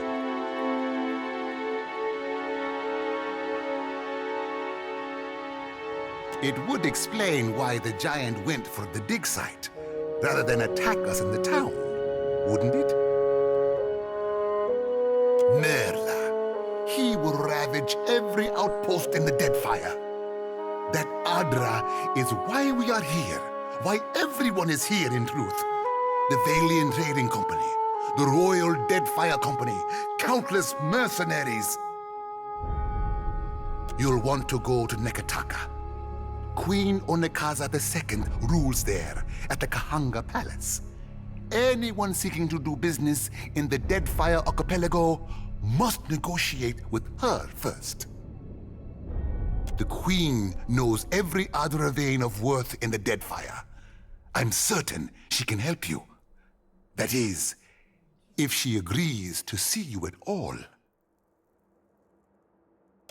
It would explain why the giant went for the dig site, rather than attack us in the town, wouldn't it? Merla. He will ravage every outpost in the Deadfire. That Adra is why we are here, why everyone is here in truth. The Valiant Trading Company, the Royal Deadfire Company, countless mercenaries. You'll want to go to Nekataka. Queen Onekaza II rules there at the Kahanga Palace. Anyone seeking to do business in the Deadfire Archipelago must negotiate with her first. The Queen knows every Adra vein of worth in the Deadfire. I'm certain she can help you. That is, if she agrees to see you at all.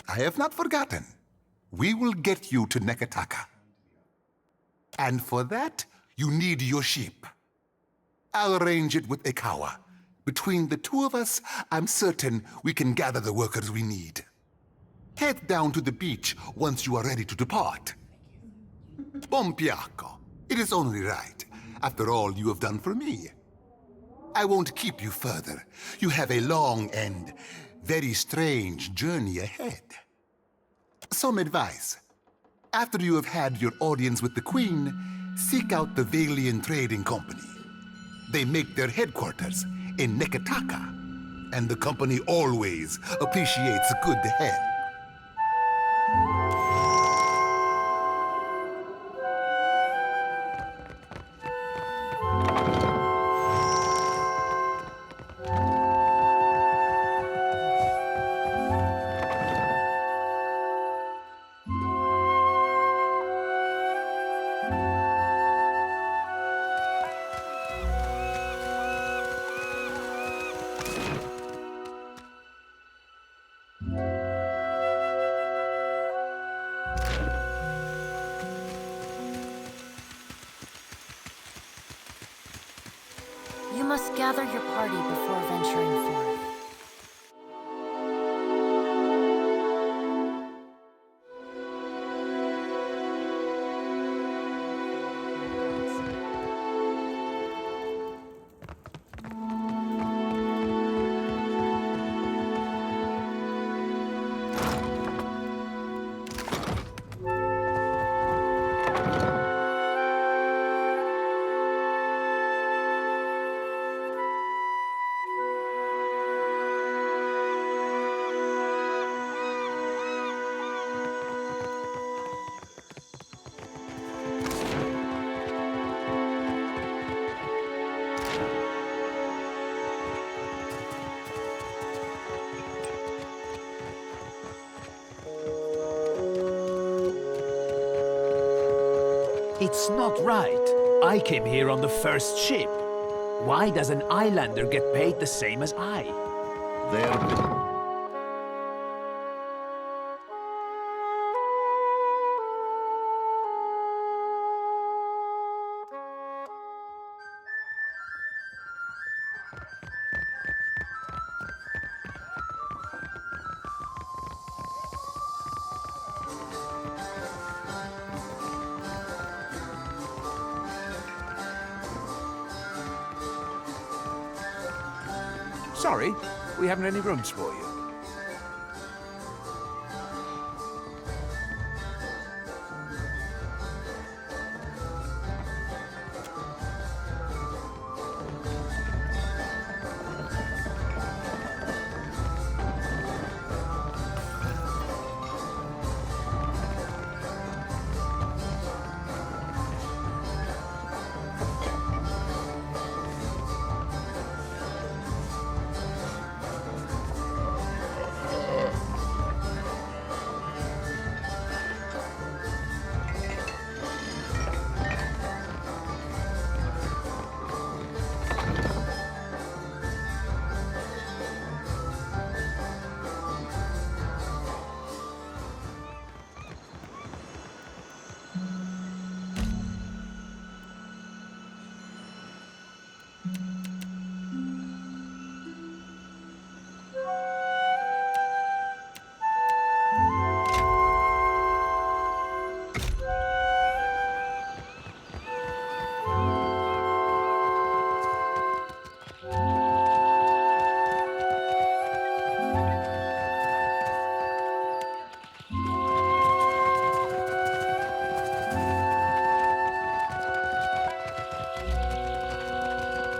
I have not forgotten. We will get you to Nekataka. And for that, you need your ship. I'll arrange it with Ikawa. Between the two of us, I'm certain we can gather the workers we need. Head down to the beach once you are ready to depart. Bompiaco. It is only right, after all you have done for me. I won't keep you further. You have a long and very strange journey ahead. Some advice. After you have had your audience with the Queen, seek out the Valiant Trading Company. They make their headquarters in Nekataka, and the company always appreciates good help. You must gather your party before venturing forth. It's not right. I came here on the first ship. Why does an islander get paid the same as I? Sorry, we haven't any rooms for you.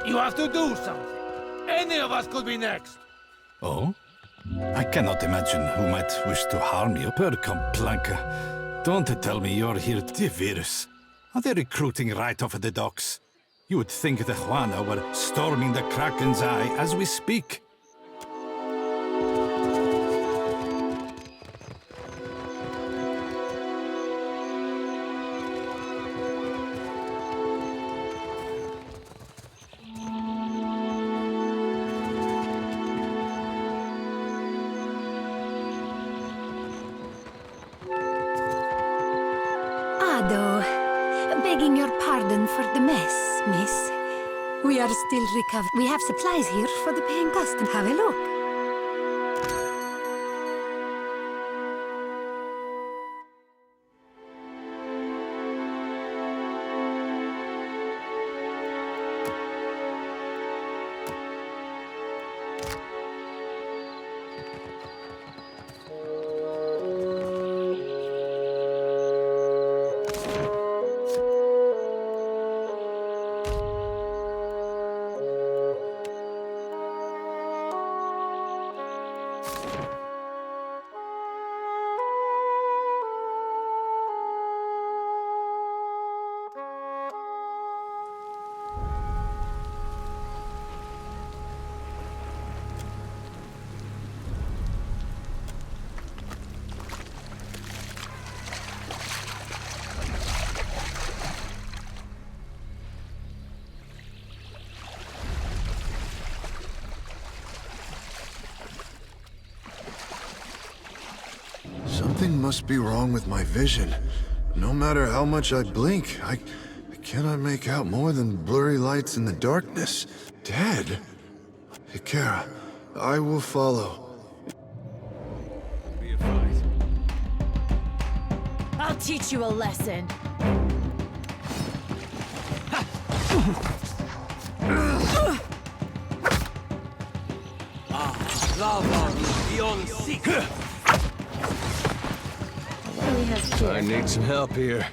You have to do something. Any of us could be next. Oh? I cannot imagine who might wish to harm you. Per Complanca. Don't tell me you're here to virus. Are they recruiting right off of the docks? You would think the Juana were storming the Kraken's Eye as we speak. Begging your pardon for the mess, miss. We are still recovering. We have supplies here for the paying customer. Have a look. Something must be wrong with my vision. No matter how much I blink, I cannot make out more than blurry lights in the darkness. Dead? Hikara, I will follow. Be a fight. I'll teach you a lesson. Lava beyond secret. I need some help here.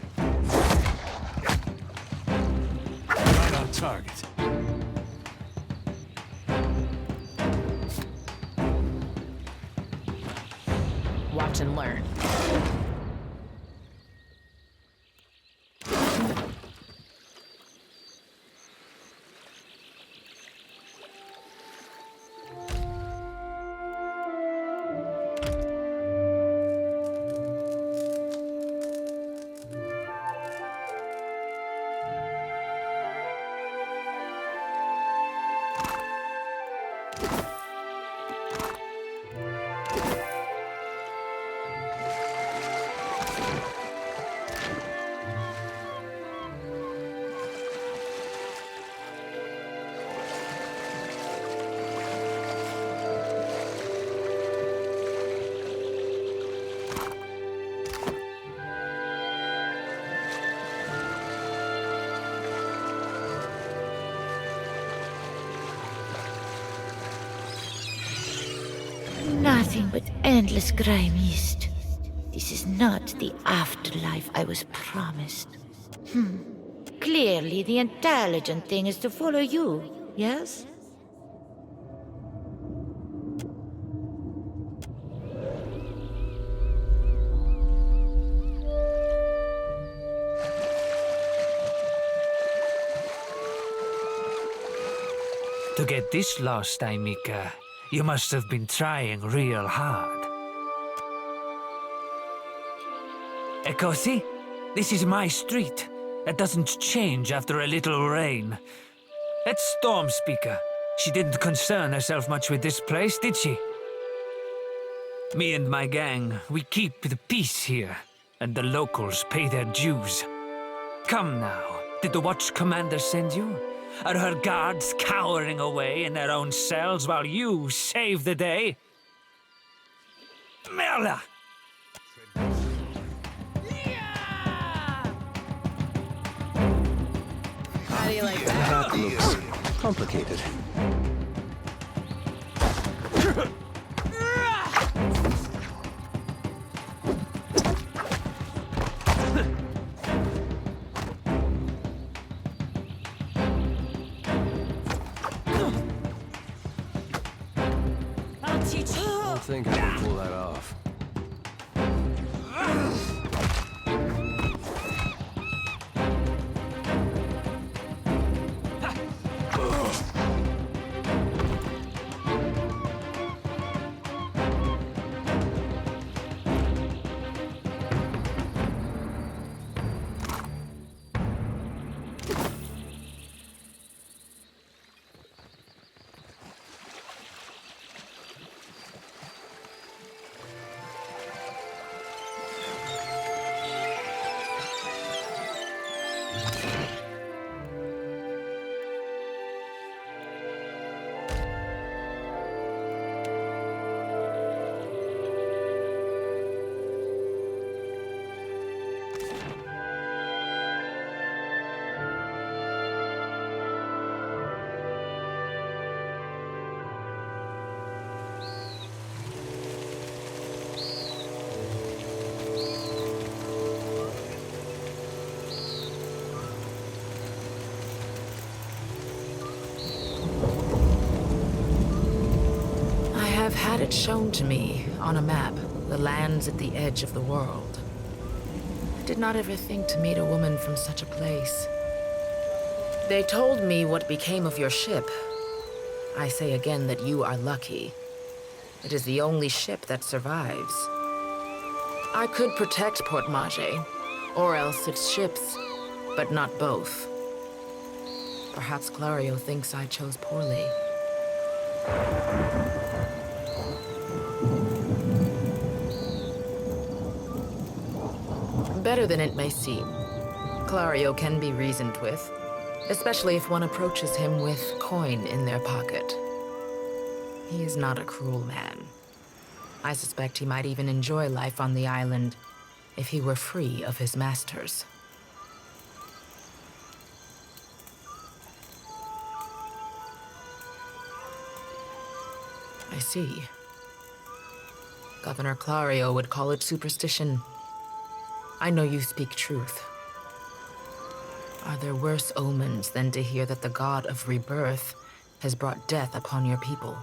Right on target. Watch and learn. nothing but endless grey mist. This is not the afterlife I was promised. Clearly, the intelligent thing is to follow you, yes? To get this lost, Aimika, you must have been trying real hard. Ekosi, this is my street. That doesn't change after a little rain. That's Stormspeaker. She didn't concern herself much with this place, did she? Me and my gang, we keep the peace here, and the locals pay their dues. Come now, did the Watch Commander send you? Are her guards cowering away in their own cells while you save the day? Merla! How do you like That looks complicated. I don't think I can pull that off. I've had it shown to me on a map, the lands at the edge of the world. I did not ever think to meet a woman from such a place. They told me what became of your ship. I say again that you are lucky. It is the only ship that survives. I could protect Port Mage, or else its ships, but not both. Perhaps Clario thinks I chose poorly. Better than it may seem. Clario can be reasoned with, especially if one approaches him with coin in their pocket. He is not a cruel man. I suspect he might even enjoy life on the island if he were free of his masters. I see. Governor Clario would call it superstition. I know you speak truth. Are there worse omens than to hear that the god of rebirth has brought death upon your people?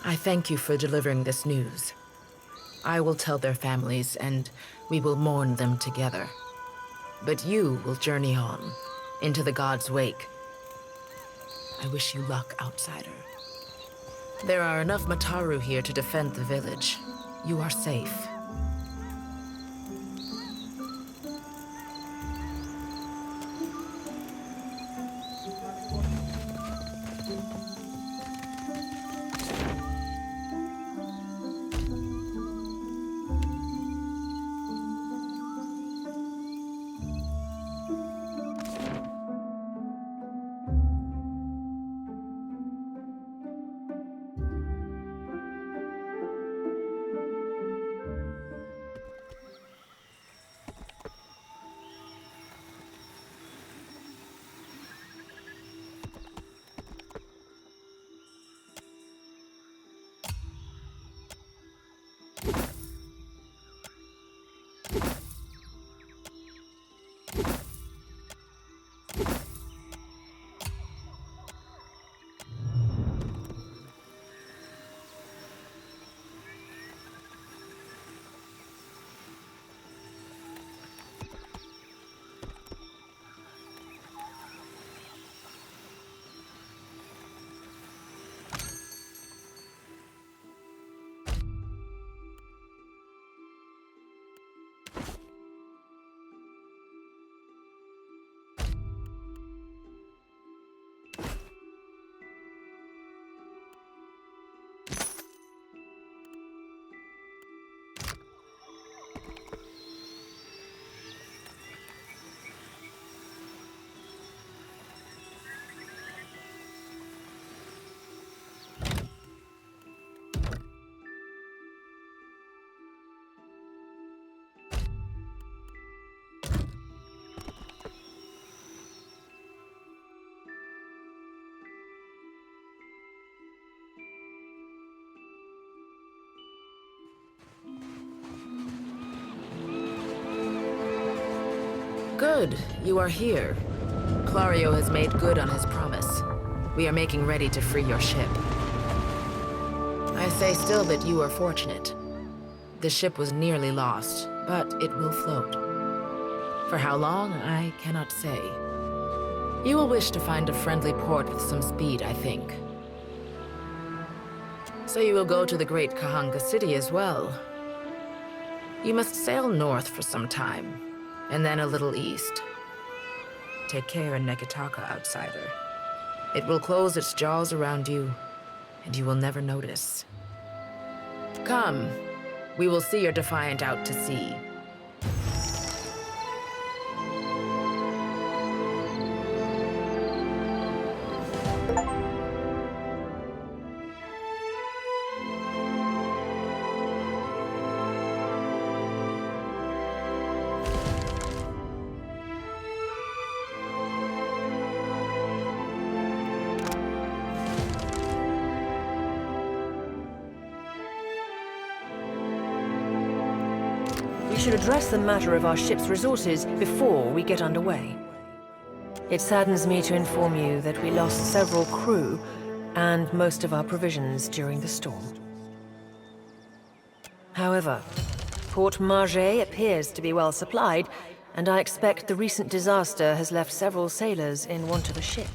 I thank you for delivering this news. I will tell their families, and we will mourn them together. But you will journey on, into the god's wake. I wish you luck, outsider. There are enough Mataru here to defend the village. You are safe. Good, you are here. Clario has made good on his promise. We are making ready to free your ship. I say still that you are fortunate. The ship was nearly lost, but it will float. For how long, I cannot say. You will wish to find a friendly port with some speed, I think. So you will go to the great Kahanga city as well. You must sail north for some time, and then a little east. Take care in Nekitaka, outsider. It will close its jaws around you, and you will never notice. Come, we will see your Defiant out to sea. We should address the matter of our ship's resources before we get underway. It saddens me to inform you that we lost several crew and most of our provisions during the storm. However, Port Margé appears to be well supplied, and I expect the recent disaster has left several sailors in want of a ship.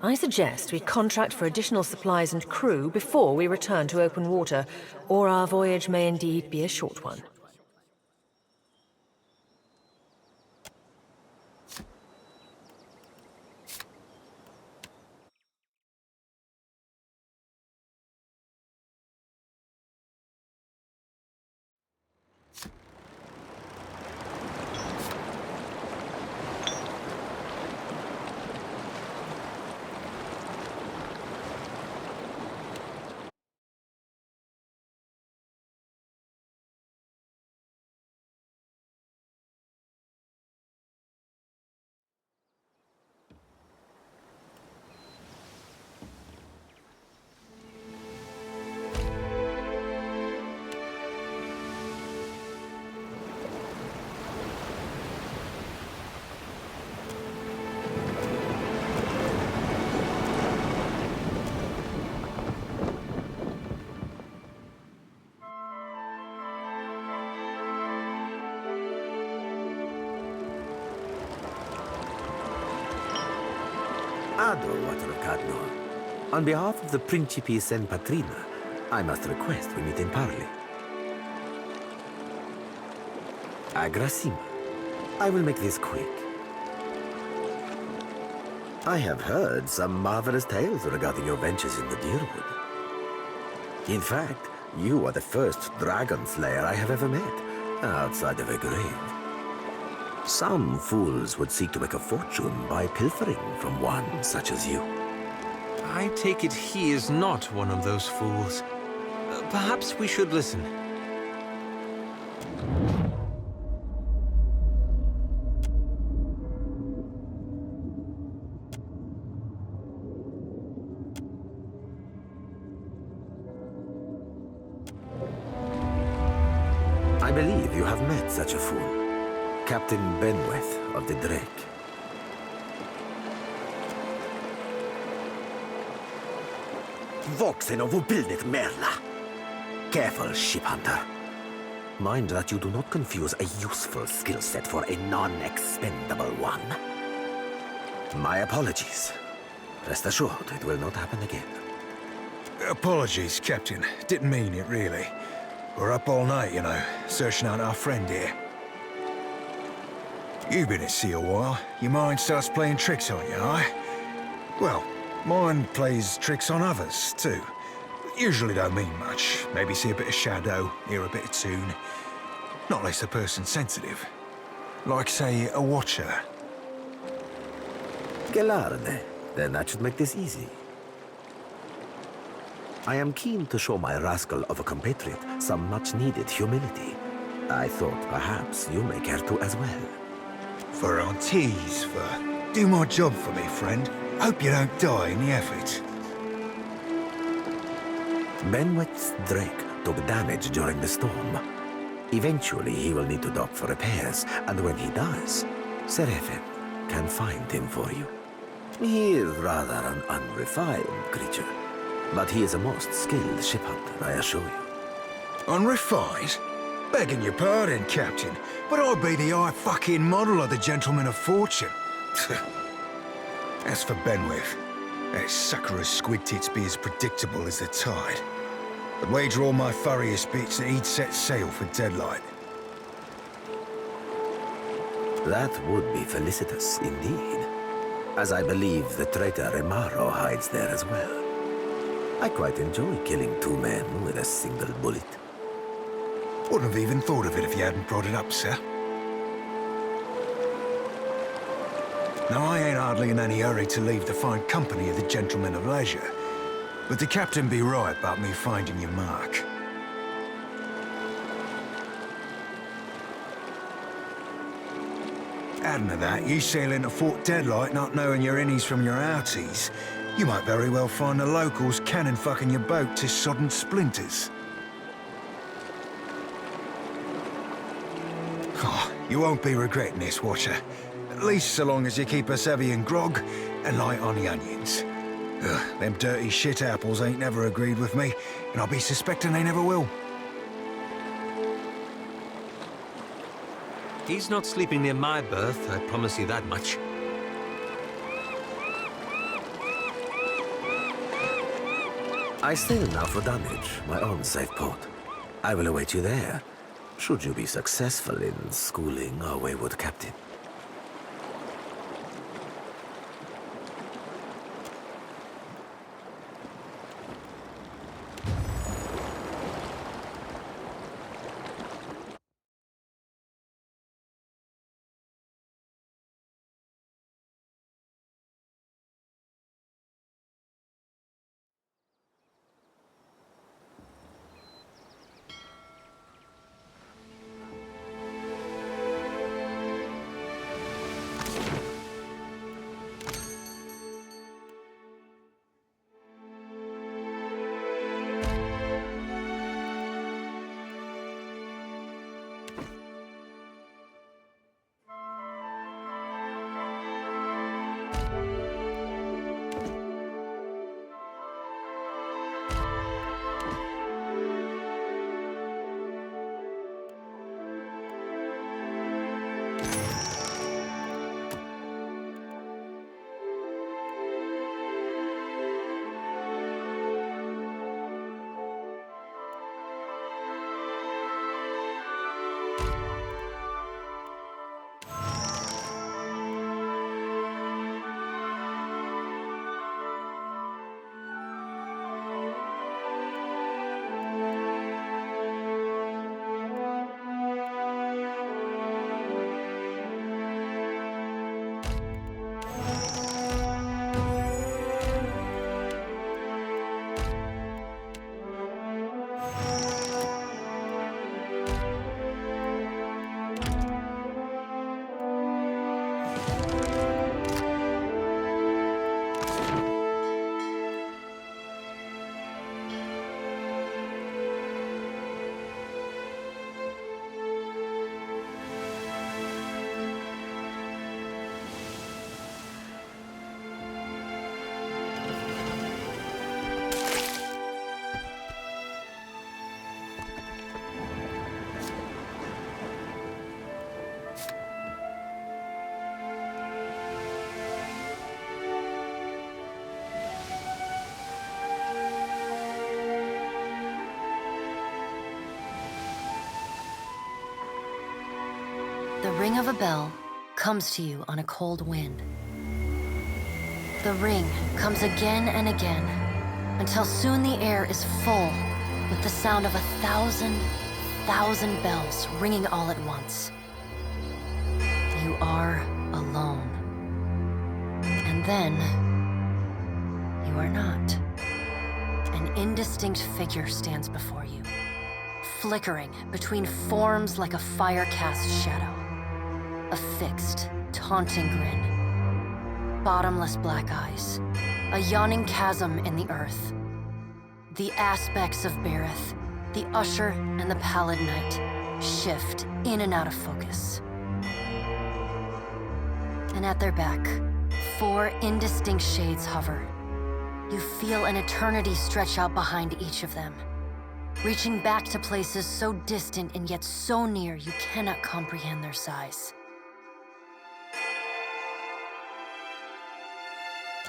I suggest we contract for additional supplies and crew before we return to open water, or our voyage may indeed be a short one. Ador, Water Cardinal. On behalf of the Principes and Patrina, I must request we meet in parley. Agrasima. I will make this quick. I have heard some marvelous tales regarding your ventures in the Deerwood. In fact, you are the first dragon slayer I have ever met, outside of a grave. Some fools would seek to make a fortune by pilfering from one such as you. I take it he is not one of those fools. Perhaps we should listen. I believe you have met such a fool. Captain Benweth of the Drake. Voxen of Ubildet Merla. Careful, ship hunter. Mind that you do not confuse a useful skill set for a non-expendable one. My apologies. Rest assured, it will not happen again. Apologies, Captain. Didn't mean it, really. We're up all night, you know, searching out our friend here. You've been at sea a while. Your mind starts playing tricks on you, aye? Well, mine plays tricks on others, too. Usually don't mean much. Maybe see a bit of shadow, hear a bit of tune. Not less a person sensitive. Like, say, a watcher. Gelarde. Then that should make this easy. I am keen to show my rascal of a compatriot some much-needed humility. I thought perhaps you may care to as well. For Auntie's, for do my job for me, friend. Hope you don't die in the effort. Benweth's Drake took damage during the storm. Eventually, he will need to dock for repairs, and when he does, Seraphin can find him for you. He is rather an unrefined creature, but he is a most skilled ship hunter, I assure you. Unrefined? Begging your pardon, Captain, but I'd be the high fucking model of the Gentleman of Fortune. As for Benweth, that sucker of squid tits be as predictable as the tide. I'd wager all my furriest bits that he'd set sail for Deadlight. That would be felicitous indeed, as I believe the traitor Remaro hides there as well. I quite enjoy killing two men with a single bullet. Wouldn't have even thought of it if you hadn't brought it up, sir. Now, I ain't hardly in any hurry to leave the fine company of the Gentlemen of Leisure, but the Captain be right about me finding your mark. Adding to that, you sail into Fort Deadlight not knowing your innies from your outies, you might very well find the locals cannon fucking your boat to sodden splinters. Oh, you won't be regretting this, Watcher. At least so long as you keep us heavy in grog and light on the onions. Ugh, them dirty shit apples ain't never agreed with me, and I'll be suspecting they never will. He's not sleeping near my berth, I promise you that much. I sail now for Dunwich, my own safe port. I will await you there, should you be successful in schooling our wayward captain. The ring of a bell comes to you on a cold wind. The ring comes again and again, until soon the air is full with the sound of 1,000 bells ringing all at once. You are alone. And then, you are not. An indistinct figure stands before you, flickering between forms like a fire-cast shadow. A fixed, taunting grin. Bottomless black eyes. A yawning chasm in the earth. The aspects of Bareth, the Usher and the Pallid Knight, shift in and out of focus. And at their back, 4 indistinct shades hover. You feel an eternity stretch out behind each of them, reaching back to places so distant and yet so near you cannot comprehend their size.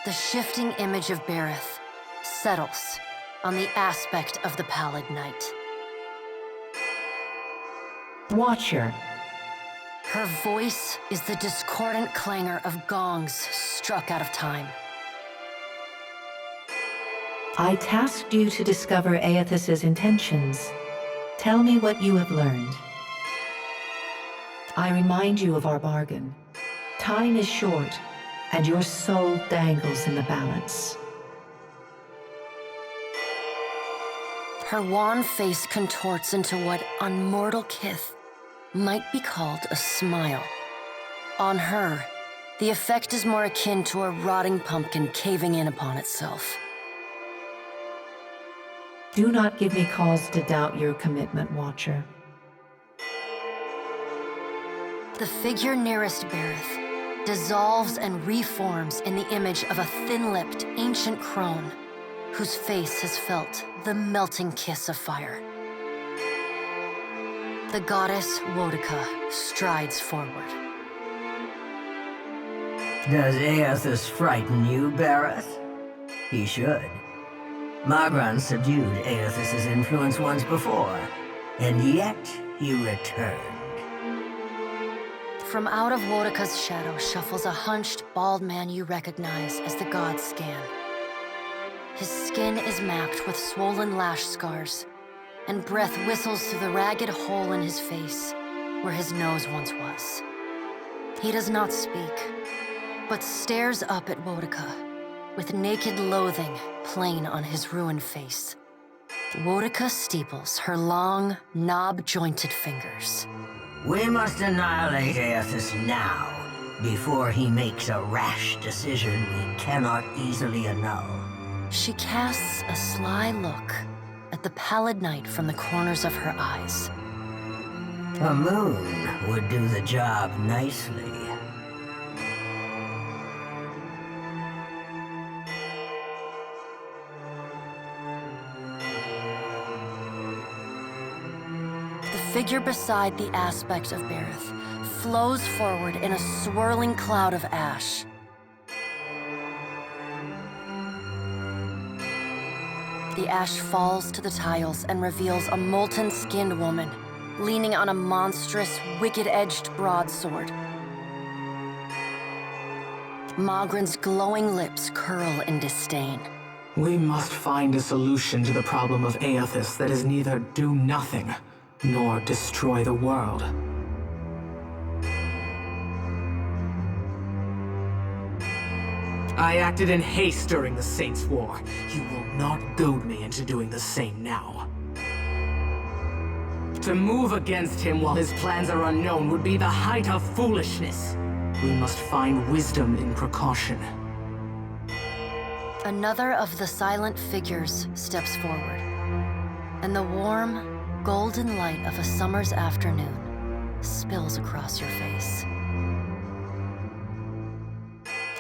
The shifting image of Bareth settles on the aspect of the Pallid Knight. Watcher. Her voice is the discordant clangor of gongs struck out of time. I tasked you to discover Aethys's intentions. Tell me what you have learned. I remind you of our bargain. Time is short, and your soul dangles in the balance. Her wan face contorts into what, on mortal kith, might be called a smile. On her, the effect is more akin to a rotting pumpkin caving in upon itself. Do not give me cause to doubt your commitment, Watcher. The figure nearest Bareth dissolves and reforms in the image of a thin-lipped, ancient crone whose face has felt the melting kiss of fire. The goddess Wodica strides forward. Does Aethys frighten you, Bareth? He should. Magran subdued Aethys's influence once before, and yet he returned. From out of Wodica's shadow shuffles a hunched, bald man you recognize as the god Scan. His skin is mapped with swollen lash scars, and breath whistles through the ragged hole in his face where his nose once was. He does not speak, but stares up at Wodica with naked loathing plain on his ruined face. Wodica steeples her long, knob-jointed fingers. We must annihilate Aethys now, before he makes a rash decision we cannot easily annul. She casts a sly look at the Pallid Knight from the corners of her eyes. A moon would do the job nicely. The figure beside the aspect of Bareth flows forward in a swirling cloud of ash. The ash falls to the tiles and reveals a molten-skinned woman leaning on a monstrous, wicked-edged broadsword. Magran's glowing lips curl in disdain. We must find a solution to the problem of Aethys that is neither do nothing nor destroy the world. I acted in haste during the Saints' War. You will not goad me into doing the same now. To move against him while his plans are unknown would be the height of foolishness. We must find wisdom in precaution. Another of the silent figures steps forward, and the warm, golden light of a summer's afternoon spills across your face.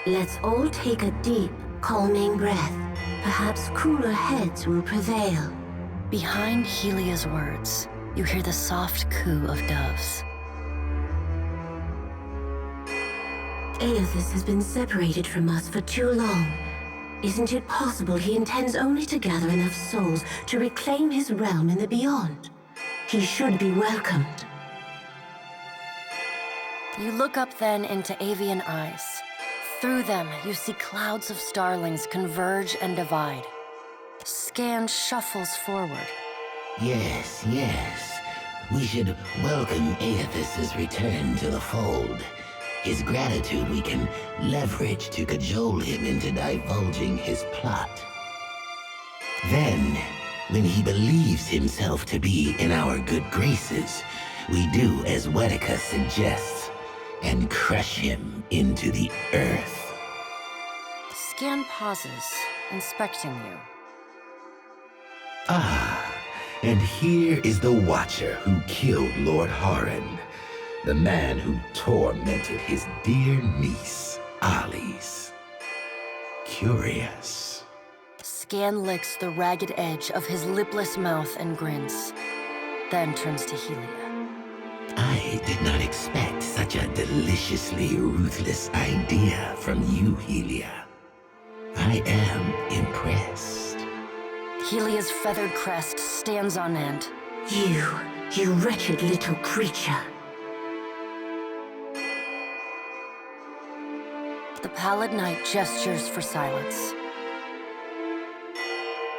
Let's all take a deep, calming breath. Perhaps cooler heads will prevail. Behind Helia's words, you hear the soft coo of doves. Aethys has been separated from us for too long. Isn't it possible he intends only to gather enough souls to reclaim his realm in the beyond? He should be welcomed. You look up then into avian eyes. Through them, you see clouds of starlings converge and divide. Scan shuffles forward. Yes, yes. We should welcome Aethys's return to the fold. His gratitude we can leverage to cajole him into divulging his plot. Then, when he believes himself to be in our good graces, we do as Wodica suggests, and crush him into the earth. Scan pauses, inspecting you. Ah, and here is the Watcher who killed Lord Haran, the man who tormented his dear niece, Alice. Curious. Scan licks the ragged edge of his lipless mouth and grins, then turns to Helia. I did not expect such a deliciously ruthless idea from you, Helia. I am impressed. Helia's feathered crest stands on end. You wretched little creature. The Pallid Knight gestures for silence.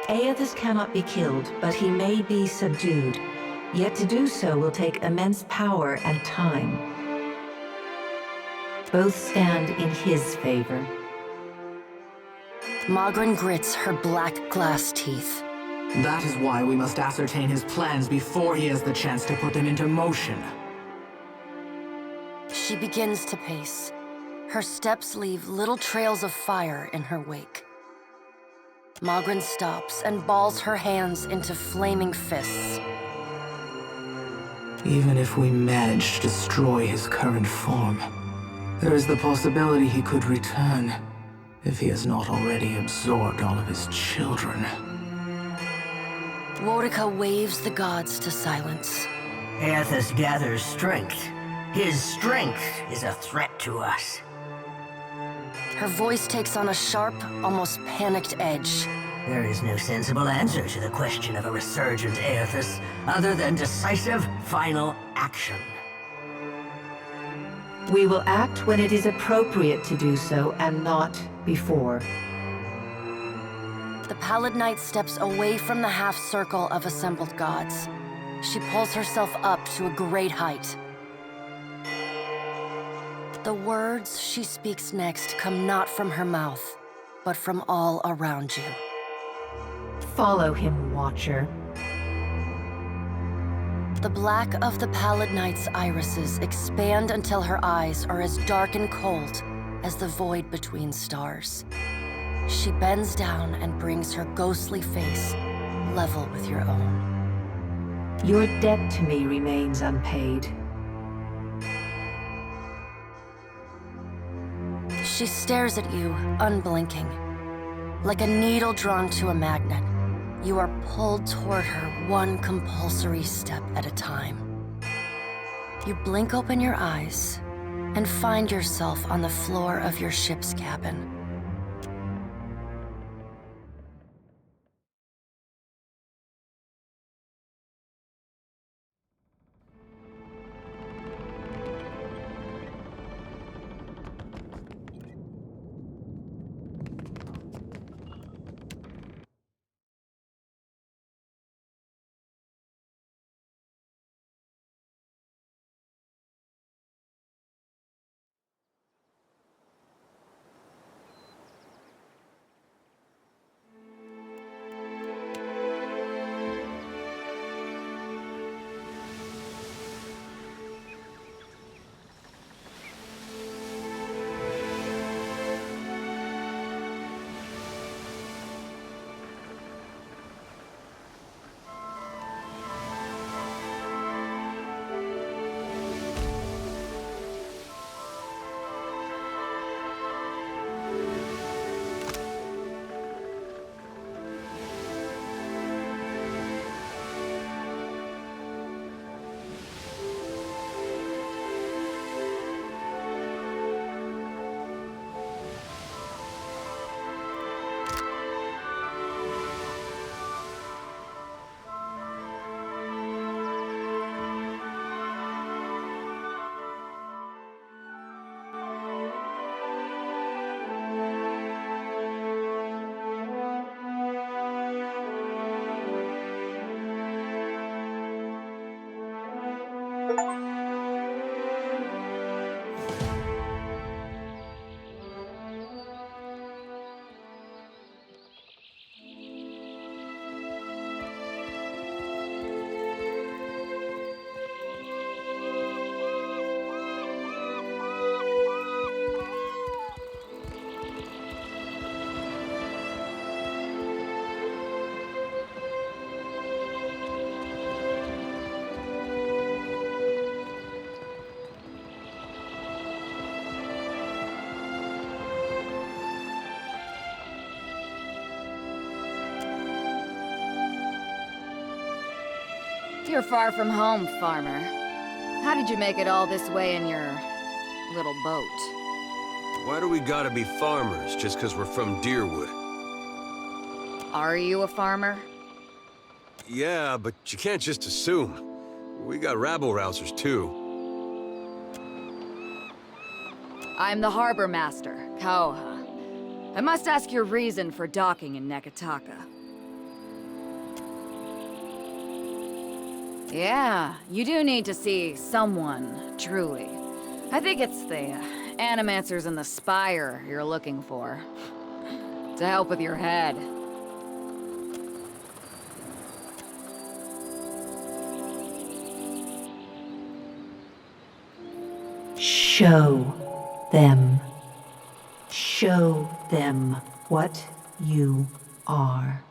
Aethys cannot be killed, but he may be subdued. Yet to do so will take immense power and time. Both stand in his favor. Magran grits her black glass teeth. That is why we must ascertain his plans before he has the chance to put them into motion. She begins to pace. Her steps leave little trails of fire in her wake. Magran stops and balls her hands into flaming fists. Even if we manage to destroy his current form, there is the possibility he could return, if he has not already absorbed all of his children. Woedica waves the gods to silence. Aethys gathers strength. His strength is a threat to us. Her voice takes on a sharp, almost panicked edge. There is no sensible answer to the question of a resurgent Aethys other than decisive, final action. We will act when it is appropriate to do so, and not before. The Pallid Knight steps away from the half-circle of assembled gods. She pulls herself up to a great height. The words she speaks next come not from her mouth, but from all around you. Follow him, Watcher. The black of the Pallid Knight's irises expand until her eyes are as dark and cold as the void between stars. She bends down and brings her ghostly face level with your own. Your debt to me remains unpaid. She stares at you, unblinking. Like a needle drawn to a magnet, you are pulled toward her one compulsory step at a time. You blink open your eyes and find yourself on the floor of your ship's cabin. You're far from home, farmer. How did you make it all this way in your little boat? Why do we gotta be farmers just because we're from Deerwood? Are you a farmer? Yeah, but you can't just assume. We got rabble-rousers, too. I'm the harbor master, Kauha. I must ask your reason for docking in Neketaka. Yeah, you do need to see someone, truly. I think it's the animancers in the spire you're looking for. To help with your head. Show them. Show them what you are.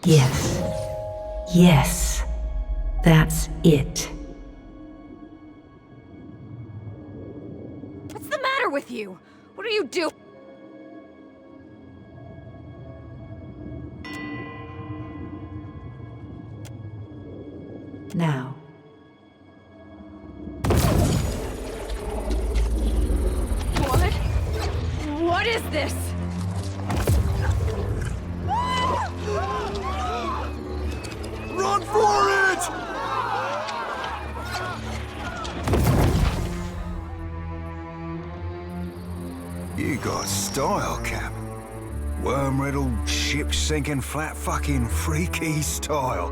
Yes. Yes. That's it. What's the matter with you? What are you doing? Now. What is this? Run for it! You got style, Cap. Worm-riddled, ship-sinking, flat-fucking freaky style.